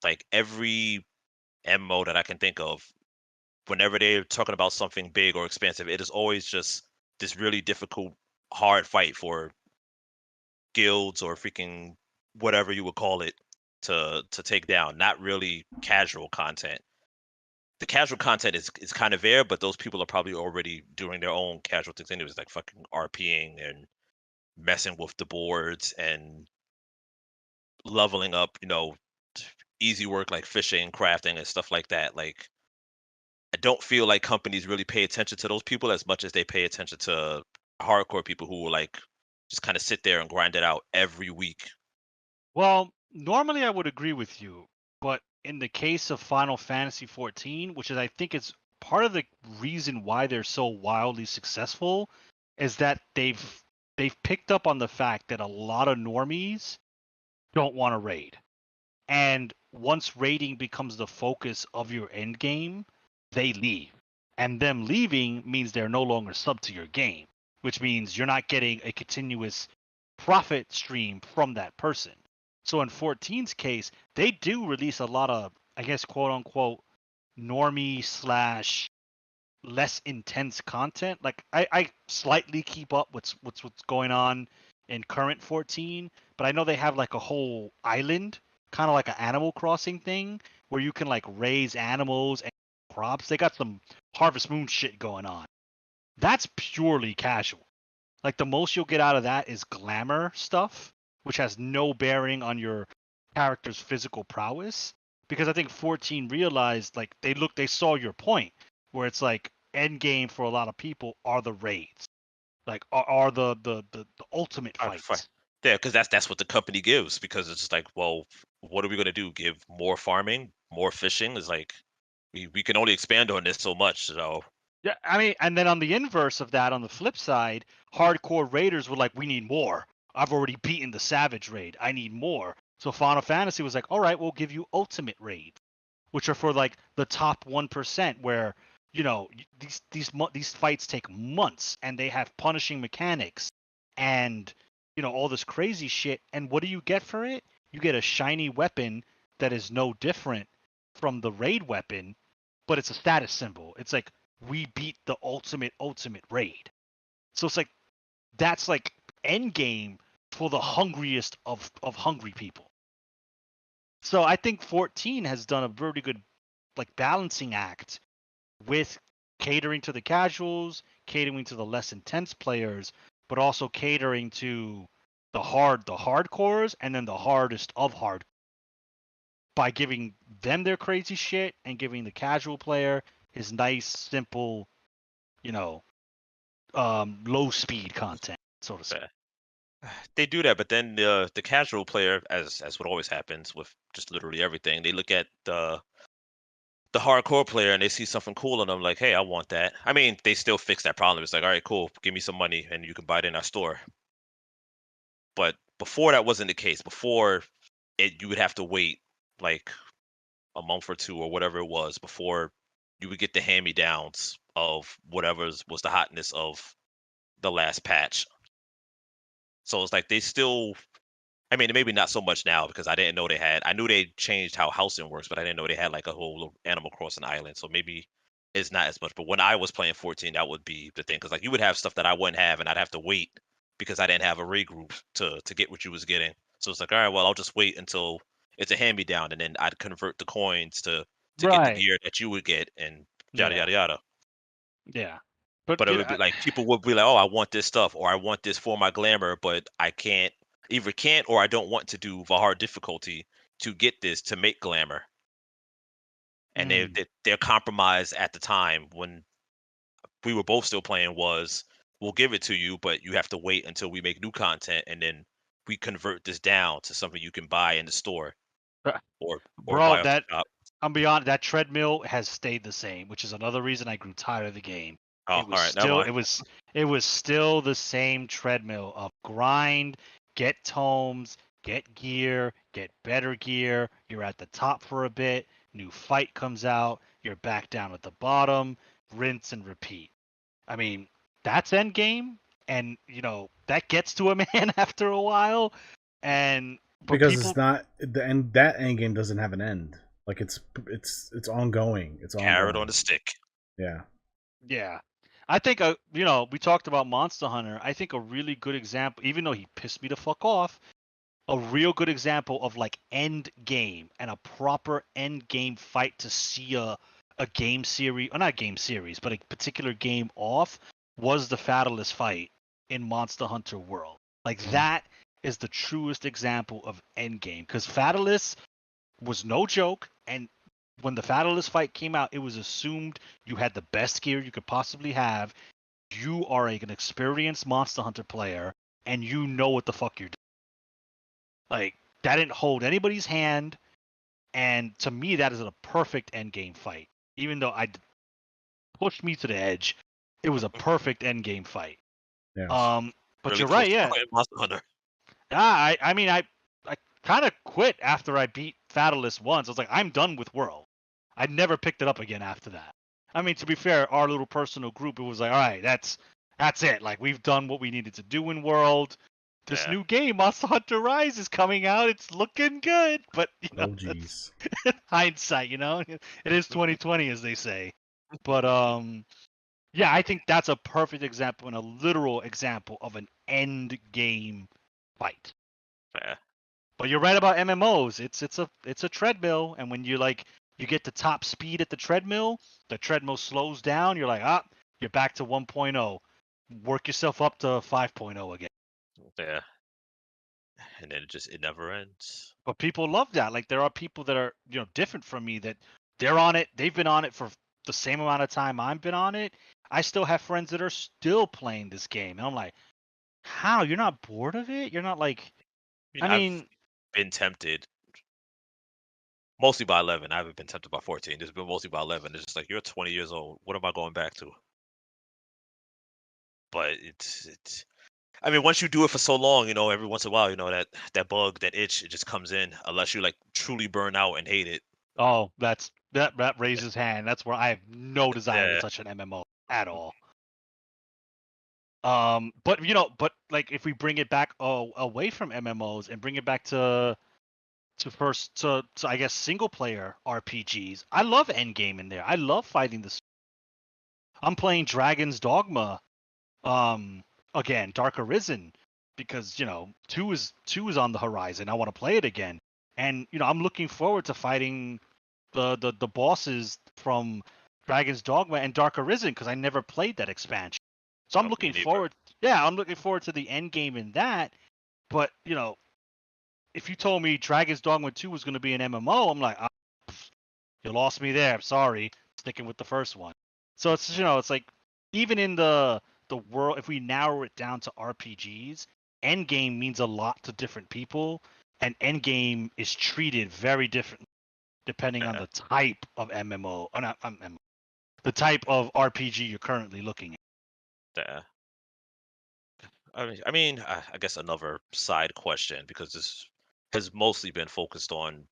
Like every MMO that I can think of, whenever they're talking about something big or expensive, it is always just this really difficult, hard fight for guilds or freaking whatever you would call it to take down. Not really casual content. The casual content is kind of there, but those people are probably already doing their own casual things anyways, like fucking RPing and messing with the boards and leveling up, easy work like fishing, crafting, and stuff like that. Like I don't feel like companies really pay attention to those people as much as they pay attention to hardcore people who will like just kind of sit there and grind it out every week. Well, normally I would agree with you, but in the case of Final Fantasy 14, which is I think is part of the reason why they're so wildly successful, is that they've picked up on the fact that a lot of normies don't want to raid. And once raiding becomes the focus of your end game, they leave. And them leaving means they're no longer sub to your game, which means you're not getting a continuous profit stream from that person. So in 14's case, they do release a lot of, I guess, quote unquote, normie slash less intense content. Like I slightly keep up what's going on in current 14, but I know they have like a whole island, kind of like an Animal Crossing thing, where you can like raise animals and crops. They got some Harvest Moon shit going on. That's purely casual. Like the most you'll get out of that is glamour stuff, which has no bearing on your character's physical prowess. Because I think 14 realized like they saw your point, where it's like end game for a lot of people are the raids, like are the ultimate fights. Yeah, because that's what the company gives. Because it's just like, well, what are we gonna do? Give more farming, more fishing? Is like we can only expand on this so much. So Yeah, I mean, and then on the inverse of that, on the flip side, hardcore raiders were like, we need more. I've already beaten the Savage raid. I need more. So Final Fantasy was like, all right, we'll give you ultimate raids, which are for like the top 1%, where these fights take months and they have punishing mechanics and all this crazy shit. And what do you get for it? You get a shiny weapon that is no different from the raid weapon, but it's a status symbol. It's like we beat the ultimate raid. So it's like that's like end game for the hungriest of hungry people. So I think 14 has done a very good like balancing act with catering to the casuals, catering to the less intense players, but also catering to the hardcores, and then the hardest of hard by giving them their crazy shit and giving the casual player his nice, simple, you know, low speed content, so to say. they do that, but then the casual player, as what always happens with just literally everything, they look at the hardcore player and they see something cool on them, like, hey, I want that. I mean, they still fix that problem. It's like, all right, cool, give me some money and you can buy it in our store. But before that wasn't the case. Before you would have to wait like a month or two or whatever it was before you would get the hand-me-downs of whatever was the hotness of the last patch. So it's like they still, I mean, maybe not so much now because I didn't know they had. I knew they changed how housing works, but I didn't know they had like a whole little Animal Crossing island. So maybe it's not as much. But when I was playing 14, that would be the thing because like you would have stuff that I wouldn't have, and I'd have to wait because I didn't have a raid group to get what you was getting. So it's like, all right, well, I'll just wait until it's a hand me down, and then I'd convert the coins to get the Right. gear that you would get, and yada Yeah. yada yada. Yeah. But But it would be like people would be like, "Oh, I want this stuff, or I want this for my glamour, but I can't, or I don't want to do the hard difficulty to get this to make glamour." And their compromise at the time when we were both still playing was, "We'll give it to you, but you have to wait until we make new content, and then we convert this down to something you can buy in the store or bro, buy off that the shop." I'm beyond that treadmill has stayed the same, which is another reason I grew tired of the game. Oh, It all was right, never still mind. it was still the same treadmill of grind, get tomes, get gear, get better gear. You're at the top for a bit, new fight comes out, you're back down at the bottom, rinse and repeat. I mean, that's end game, and that gets to a man after a while, and but Because it's people. not the end. That end game doesn't have an end. Like it's ongoing. It's Carrot on ongoing. the stick. Yeah. Yeah. I think we talked about Monster Hunter. I think a really good example, even though he pissed me the fuck off, a real good example of like end game and a proper end game fight to see a game series, or not game series, but a particular game off was the Fatalist fight in Monster Hunter World. Like that is the truest example of end game because Fatalist was no joke, and when the Fatalis fight came out, it was assumed you had the best gear you could possibly have. You are an experienced Monster Hunter player, and you know what the fuck you're doing. Like, that didn't hold anybody's hand, and to me, that is a perfect endgame fight. Even though I pushed me to the edge, it was a perfect endgame fight. Yes. But Really you're close right, to yeah. playing Monster Hunter. I mean, I kind of quit after I beat Fatalis once. I was like, I'm done with World. I never picked it up again after that. I mean, to be fair, our little personal group, it was like, all right, that's it. Like, we've done what we needed to do in World. This Yeah. new game, Monster Hunter Rise, is coming out. It's looking good, but you know, Oh jeez. hindsight, you know, it is 2020, as they say. But yeah, I think that's a perfect example and a literal example of an end game fight. Yeah. But you're right about MMOs. It's a treadmill, and when you get to top speed at the treadmill slows down. You're like, you're back to 1.0. Work yourself up to 5.0 again. Yeah. And then it never ends. But people love that. Like, there are people that are different from me that they're on it. They've been on it for the same amount of time I've been on it. I still have friends that are still playing this game, and I'm like, how? You're not bored of it? You're not like, I I've mean, been tempted mostly by 11. I haven't been tempted by 14. It's been mostly by 11. It's just like, you're 20 years old. What am I going back to? But it's. I mean, once you do it for so long, every once in a while, that bug, that itch, it just comes in. Unless you like truly burn out and hate it. oh, that raises hand. That's where I have no desire to Yeah. touch an MMO at all. But like, if we bring it back away from MMOs and bring it back to I guess single player RPGs, I love endgame in there. I love fighting the. I'm playing Dragon's Dogma, again, Dark Arisen, because two is on the horizon. I want to play it again, and I'm looking forward to fighting the bosses from Dragon's Dogma and Dark Arisen, because I never played that expansion. So I'm Me looking neither. forward. Yeah, I'm looking forward to the end game in that. But if you told me Dragon's Dogma 2 was going to be an MMO, I'm like, you lost me there. I'm sorry. Sticking with the first one. So it's like, even in the world, if we narrow it down to RPGs, endgame means a lot to different people, and endgame is treated very differently depending on Yeah. the type of MMO, or not MMO, the type of RPG you're currently looking at. Yeah. I guess another side question, because this has mostly been focused on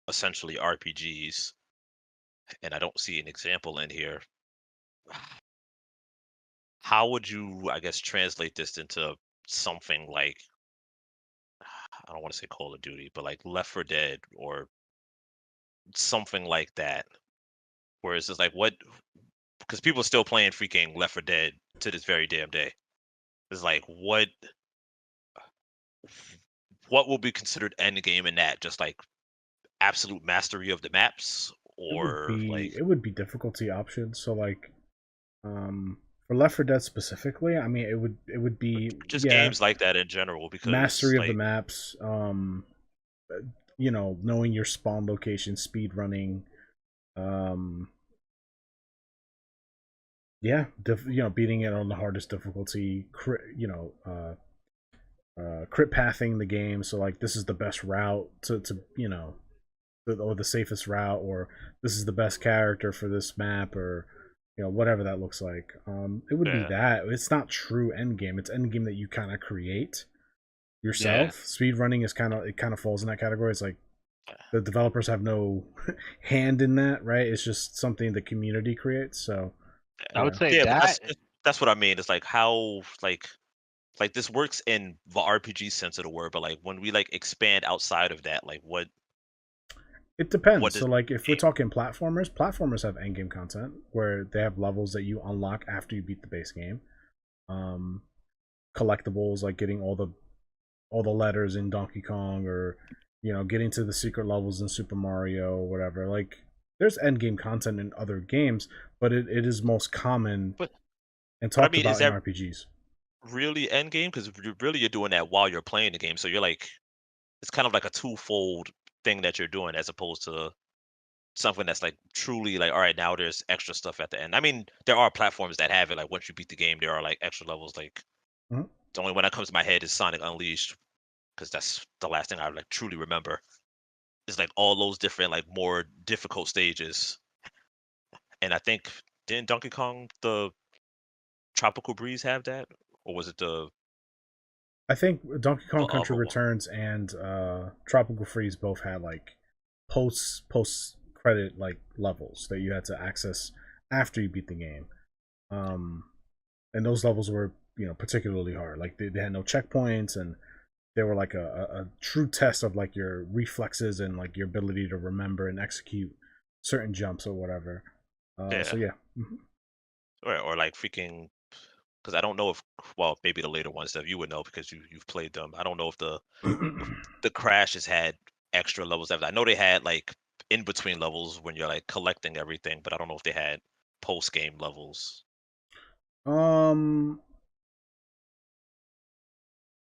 essentially RPGs, and I don't see an example in here. How would you, I guess, translate this into something like, I don't want to say Call of Duty, but like Left 4 Dead or something like that, where it's just like, what? Because people are still playing freaking Left 4 Dead to this very damn day. It's like, what will be considered end game in that? Just like absolute mastery of the maps, or like It would be difficulty options. So like for Left 4 Dead specifically, I mean it would be just games like that in general? Because mastery of the like, maps, knowing your spawn location, speed running, yeah, beating it on the hardest difficulty, crit pathing the game. So like, this is the best route to or the safest route, or this is the best character for this map, or whatever that looks like. It would be yeah, that. It's not true endgame. It's endgame that you kind of create yourself. Speed running is kind of falls in that category. It's like the developers have no hand in that, right? It's just something the community creates. So I would say yeah, but that. that's what I mean. It's like, how like this works in the RPG sense of the word, but like when we like expand outside of that, like it what depends. does So like, if we're game? talking platformers have endgame content where they have levels that you unlock after you beat the base game. Um, Collectibles, like getting all the letters in Donkey Kong, or getting to the secret levels in Super Mario or whatever. Like, there's endgame content in other games, but it is most common But and but I talked mean, is about in that RPGs. really end game? Because you're doing that while you're playing the game, so you're like, it's kind of like a twofold thing that you're doing, as opposed to something that's like truly like, all right, now there's extra stuff at the end. I mean, there are platforms that have it. Like once you beat the game, there are like extra levels. Like Mhm. the only one that comes to my head is Sonic Unleashed, because that's the last thing I like truly remember. It's like all those different like more difficult stages. And I think didn't Donkey Kong the Tropical Breeze have that, or was it the I think Donkey Kong Country other one? Returns and Tropical Freeze both had like post credit like levels that you had to access after you beat the game. Um, and those levels were particularly hard. Like they had no checkpoints, and they were like a true test of like your reflexes and like your ability to remember and execute certain jumps or whatever. So Yeah, yeah. Mhm. or like freaking. Because I don't know if, well, maybe the later ones that you would know because you've played them. I don't know if the Crash has had extra levels. I know they had like in between levels when you're like collecting everything, but I don't know if they had post game levels. um,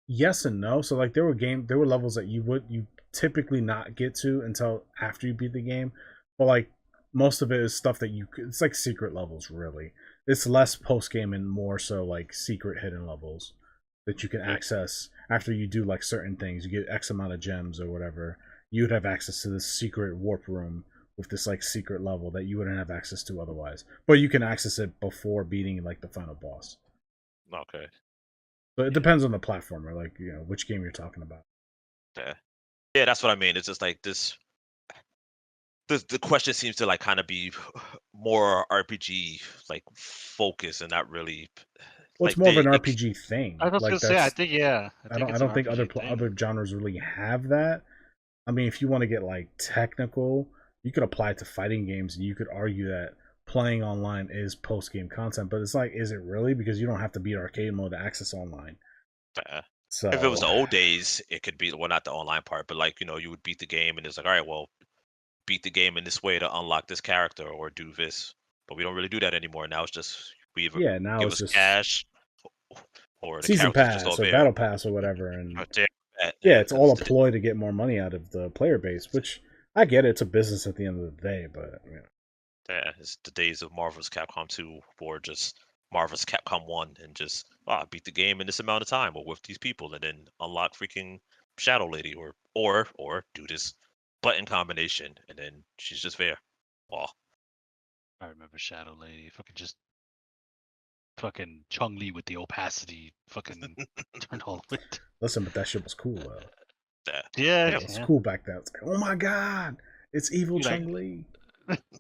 yes and no. So like there were levels that you typically not get to until after you beat the game, but like most of it is stuff that it's like secret levels really. It's less post game and more so like secret hidden levels that you can Okay. access after you do like certain things. You get X amount of gems or whatever. You would have access to this secret warp room with this like secret level that you wouldn't have access to otherwise. But you can access it before beating like the final boss. Okay. So it Yeah. depends on the platformer, like which game you're talking about. Yeah. Yeah, that's what I mean. It's just like this. The question seems to like kind of be more RPG like focus and not really Well, it's like more of an the RPG thing. I was Like gonna say, I that's think yeah, I think I it's an don't think RPG thing. other genres really have that. I mean, if you want to get like technical, you could apply it to fighting games, and you could argue that playing online is post game content. But it's like, is it really? Because you don't have to beat arcade mode to access online. uh, if it was So the old days, it could be well not the online part, but like you would beat the game and it's like all right, well beat the game in this way to unlock this character or do this. But we don't really do that anymore. Now it's just we either yeah, now give it's us just cash or the season character's just all pass or there. battle pass or whatever, and Right there. yeah, Yeah, it's all because a ploy to get more money out of the player base. Which I get it; it's a business at the end of the day. But yeah, it's the days of Marvel's Capcom 2 or just Marvel's Capcom 1 and just beat the game in this amount of time or with these people and then unlock freaking Shadow Lady or do this button combination and then she's just there. Oh, I remember Shadow Lady. Fucking just fucking Chung Li with the opacity. Fucking turned all the way. listen, but that shit was cool though. that. Yeah, Yeah, It was yeah. cool back then. It's like, oh my god, it's evil You like Chung Li.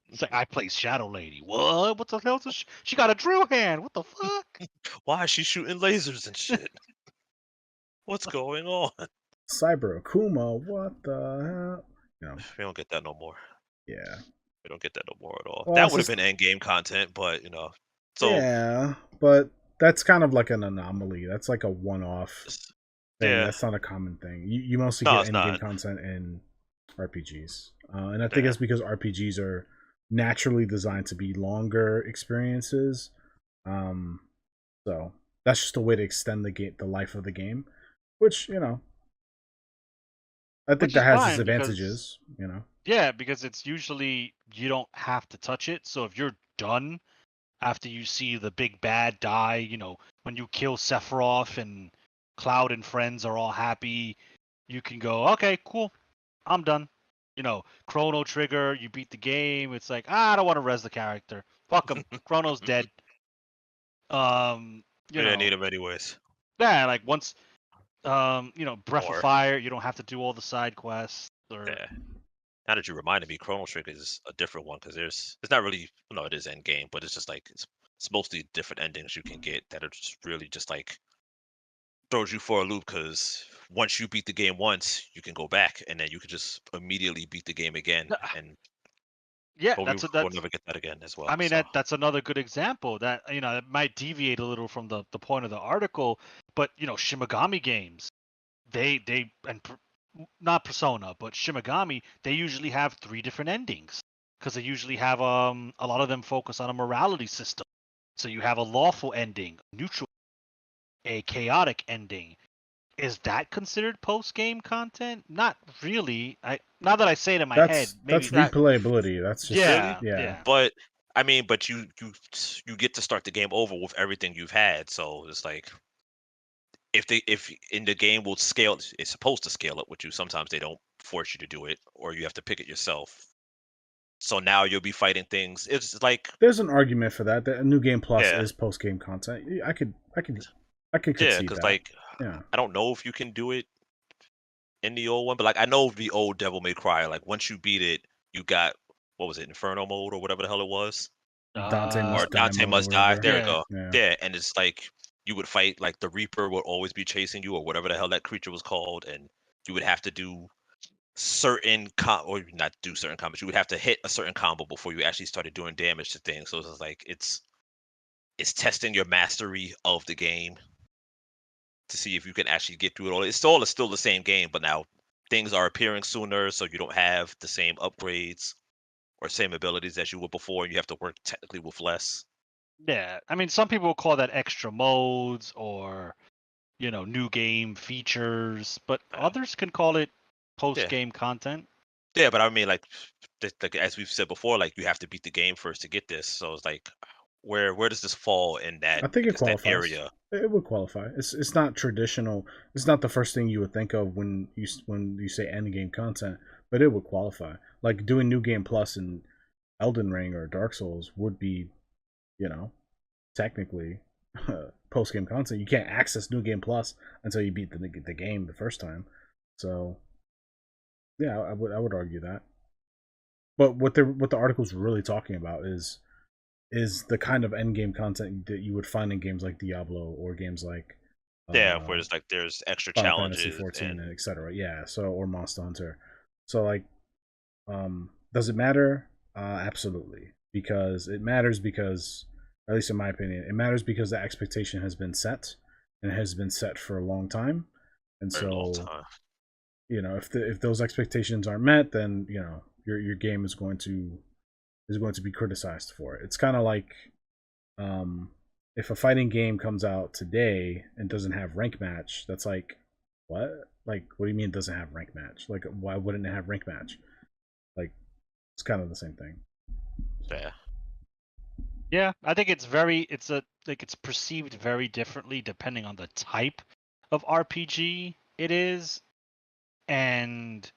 it's like I play Shadow Lady. What? What the hell? She got a drill hand. What the fuck? why is she shooting lasers and shit? What's going on? Cyber Akuma, what the hell? We don't get that no more. Yeah. We don't get that no more at all. Well, That it's would have just been end game content, but so yeah, but that's kind of like an anomaly. That's like a one-off thing. yeah, That's not a common thing. You mostly no, get it's end-game not. content in RPGs, and I think Yeah. it's because RPGs are naturally designed to be longer experiences. Um, so that's just a way to extend the life of the game, which I think Which that is has its fine because advantages. yeah, because it's usually you don't have to touch it. So if you're done after you see the big bad die, when you kill Sephiroth and Cloud and friends are all happy, you can go, okay, cool, I'm done. Chrono Trigger, you beat the game. It's like, I don't want to res the character. Fuck him. Chrono's dead. Um, We you didn't know, need him anyways. yeah, like once, Breath of Or Fire, you don't have to do all the side quests or yeah. Now that you reminded me, Chrono Trigger is a different one because it's not really no, it is end game, but it's just like it's mostly different endings you can get that are just really just like throws you for a loop because once you beat the game once, you can go back and then you can just immediately beat the game again, and yeah, but we'll that's never get that again as I well. mean So that's another good example that it might deviate a little from the point of the article, but Shimigami games, they not Persona, but Shimigami, they usually have three different endings because they usually have a lot of them focus on a morality system. So you have a lawful ending, neutral, a chaotic ending. is that considered post-game content? Not really. Now that I say it in my head, maybe that's That replayability. That's just really, yeah. but I mean, but you get to start the game over with everything you've had. So it's like if in the game will scale, it's supposed to scale it with you. Sometimes they don't force you to do it, or you have to pick it yourself. So now you'll be fighting things. It's like There's an argument for that. That a new game plus yeah, is post game content. I could yeah, concede because that. like Yeah. I don't know if you can do it in the old one, but like I know the old Devil May Cry. Like once you beat it, you got what was it, Inferno mode or whatever the hell it was, Dante or Must Die Dante mode or Must Die. whatever. There we yeah. go. Yeah. Yeah, and it's like you would fight like the Reaper would always be chasing you or whatever the hell that creature was called, and you would have to do certain or not do certain combos. You would have to hit a certain combo before you actually started doing damage to things. So it's just like it's testing your mastery of the game to see if you can actually get through it all. It's still the same game, but now things are appearing sooner, so you don't have the same upgrades or same abilities as you would before. You have to work technically with less. Yeah. I mean, some people call that extra modes or new game features, but Yeah, others can call it yeah, post-game content. yeah. But I mean, like, like as we've said before, like you have to beat the game first to get this. So it's like, where does this fall in that? I think I it guess that qualifies. area. It would qualify. It's not traditional. It's not the first thing you would think of when you say end game content, but it would qualify. Like doing new game plus in Elden Ring or Dark Souls would be, you know, technically post game content. You can't access new game plus until you beat the game the first time. So yeah, I would argue that. But what the article's really talking about is the kind of end game content that you would find in games like Diablo or games like Yeah, uh, where it's like there's extra Final Fantasy challenges 14 and and etc. Yeah, so or Monster Hunter. So like, does it matter? Absolutely, because it matters because, at least in my opinion, it matters because the expectation has been set and it has been set for a long time, and very long so time. if those expectations aren't met, then your game is going to be criticized for it. It's kind of like um, if a fighting game comes out today and doesn't have rank match, that's like, what? Like, what do you mean it doesn't have rank match? Like, why wouldn't it have rank match? Like, it's kind of the same thing. Yeah, Yeah, I think it's perceived very differently depending on the type of RPG it is. And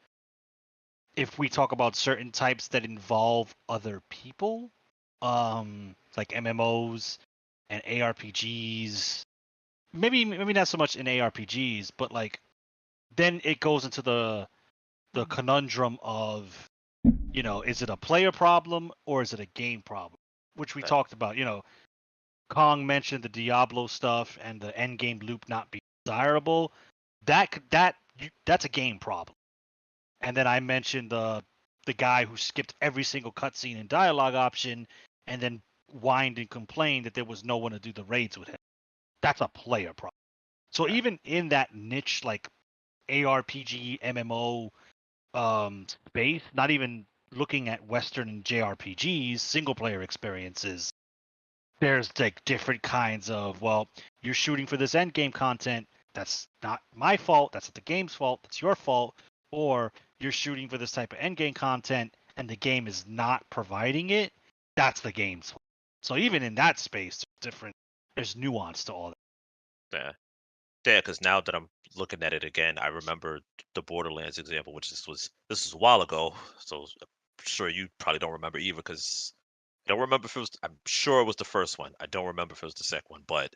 if we talk about certain types that involve other people, like MMOs and ARPGs, maybe not so much in ARPGs, but like then it goes into the conundrum of, is it a player problem or is it a game problem? Which we yeah, talked about. Kong mentioned the Diablo stuff and the end game loop not being desirable. That's a game problem. And then I mentioned the guy who skipped every single cutscene and dialogue option, and then whined and complained that there was no one to do the raids with him. That's a player problem. So yeah. even in that niche like ARPG MMO space, not even looking at Western and JRPGs, single player experiences, there's like different kinds of, well, you're shooting for this end game content. That's not my fault. That's not the game's fault. That's your fault. Or you're shooting for this type of end game content and the game is not providing it. That's the game's fault. So even in that space, there's nuance to all that. Yeah. Yeah, because now that I'm looking at it again, I remember the Borderlands example, which this was a while ago. So I'm sure you probably don't remember either, because I don't remember if it was. I'm sure it was the first one. I don't remember if it was the second one, but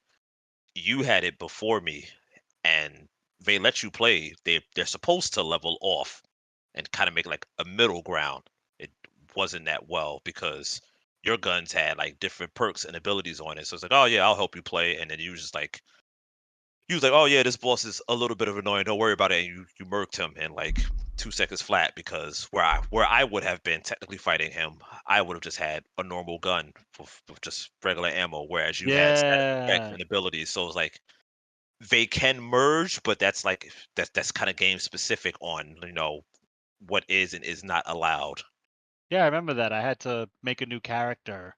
you had it before me, and they let you play. They're supposed to level off and kind of make like a middle ground. It wasn't that well because your guns had like different perks and abilities on it. So it's like, oh yeah, I'll help you play, and then you just like he was like, "Oh yeah, this boss is a little bit of annoying. Don't worry about it." And you murked him in like 2 seconds flat because where I would have been technically fighting him, I would have just had a normal gun with just regular ammo, whereas you had static effects Yeah. and abilities. So it's like they can merge, but that's kind of game specific on what is and is not allowed. Yeah, I remember that. I had to make a new character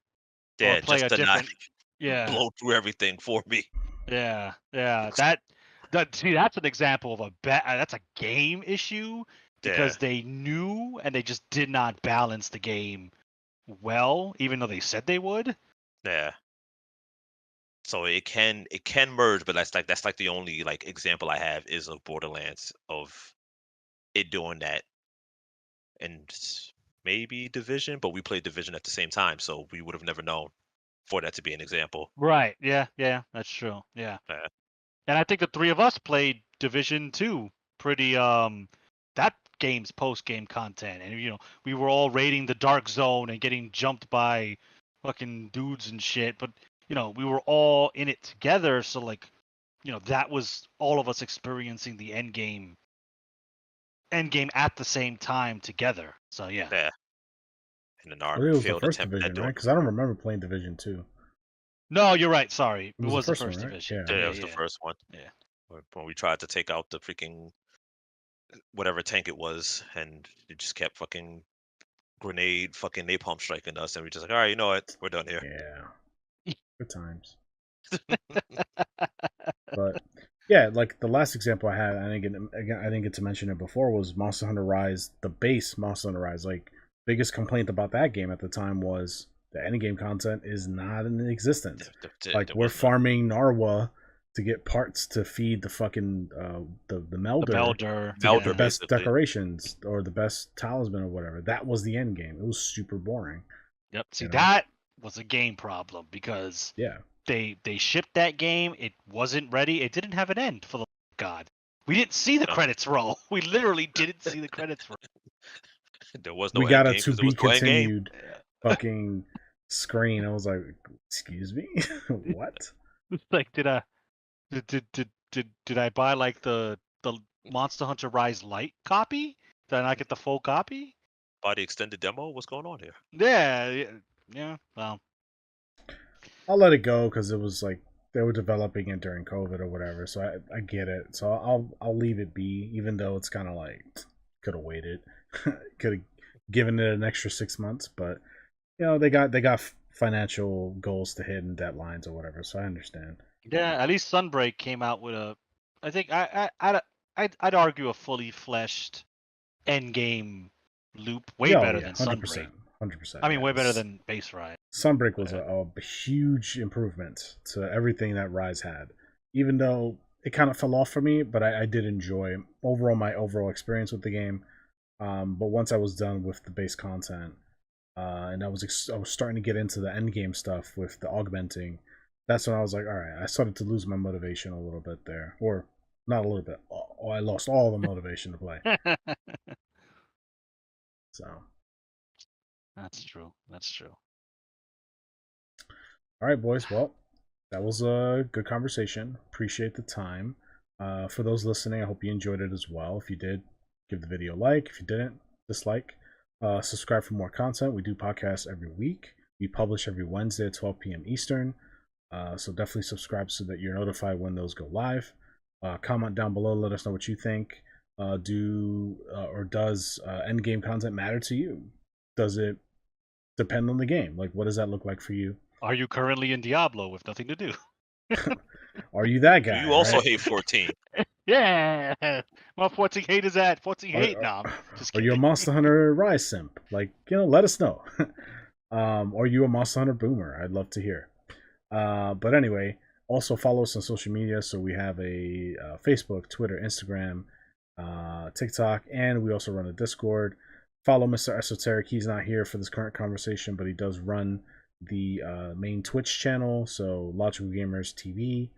or Yeah, play just a to not different. Yeah. blow through everything for me. Yeah. Yeah. That See, that's an example of that's a game issue because Yeah. they knew and they just did not balance the game well, even though they said they would. Yeah. So it can merge, but that's like the only like example I have is of Borderlands of it doing that, and maybe Division, but we played Division at the same time, so we would have never known for that to be an example. Right. Yeah. Yeah. That's true. Yeah. Yeah. And I think the three of us played Division 2 pretty that game's post game content, and we were all raiding the dark zone and getting jumped by fucking dudes and shit, but we were all in it together, so like that was all of us experiencing the end game at the same time together. So yeah. Yeah. And then I our think it was the failed first attempt at division, right? doing Because I don't remember playing Division 2. No, you're right. Sorry, It it was the was the first one, first right? division. Yeah. yeah, it Yeah, was the yeah, first one. yeah. When we tried to take out the freaking whatever tank it was, and it just kept fucking grenade, fucking napalm striking us, and we just like, all right, you know what, we're done here. Yeah. Good times. But yeah, like the last example I had, I didn't get to mention it before, was Monster Hunter Rise, the base Monster Hunter Rise. Like, biggest complaint about that game at the time was the end game content is not in existence. Like, There we're was none. farming Narwa to get parts to feed the fucking the The Melder Melder. to get the Melder, best basically. decorations or the best talisman or whatever. That was the end game. It was super boring. Yep. See, You know? that was a game problem because Yeah. they shipped that game. It wasn't ready. It didn't have an end. For the God, we didn't see the No. credits roll. We literally didn't see the credits roll. There was We no got end a game to because there be was no end game. continued fucking screen. I was like, excuse me? What? Like, did I buy like the Monster Hunter Rise Lite copy? Did I not get the full copy? By the extended demo, what's going on here? Yeah. Well, I'll let it go because it was like they were developing it during COVID or whatever. So I get it. So I'll leave it be, even though it's kind of like could have waited, could have given it an extra 6 months, but they got financial goals to hit and deadlines or whatever. So I understand. yeah. At least Sunbreak came out with I think I'd argue a fully fleshed end game loop, way better than Sunbreak. 100%. I mean, way better than Base Ride. Sunbreak was a huge improvement to everything that Rise had, even though it kind of fell off for me. But I did enjoy my overall experience with the game. But once I was done with the base content, and I was starting to get into the end game stuff with the augmenting, that's when I was like, all right, I started to lose my motivation a little bit there, or not a little bit. Oh, I lost all the motivation to play. So That's true. That's true. all right, boys. Well, that was a good conversation. Appreciate the time. For those listening, I hope you enjoyed it as well. If you did, give the video a like. If you didn't, dislike. Subscribe for more content. We do podcasts every week. We publish every Wednesday at 12 p.m. Eastern. So definitely subscribe so that you're notified when those go live. Comment down below. Let us know what you think. Does endgame content matter to you? Does it depend on the game? Like, what does that look like for you? Are you currently in Diablo with nothing to do? Are you that guy? You also right? hate 14. Yeah. Well, 14 hate is at 14 hate. Are, No, I'm just are kidding. you a Monster Hunter Rise simp? Like, let us know. Are you a Monster Hunter boomer? I'd love to hear. But anyway, also follow us on social media. So we have a Facebook, Twitter, Instagram, TikTok, and we also run a Discord. Follow Mr. Esoteric. He's not here for this current conversation, but he does run the main Twitch channel, so Logical Gamers TV.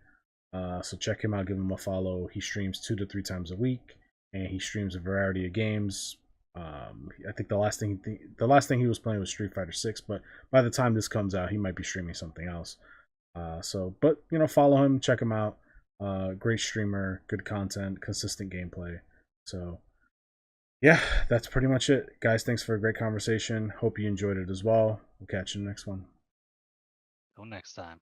So check him out, give him a follow. He streams 2 to 3 times a week, and he streams a variety of games. I think the last thing he was playing was Street Fighter 6, but by the time this comes out, he might be streaming something else. But follow him, check him out. Great streamer, good content, consistent gameplay. So yeah, that's pretty much it, guys. Thanks for a great conversation. Hope you enjoyed it as well. We'll catch you in the next one. Till next time.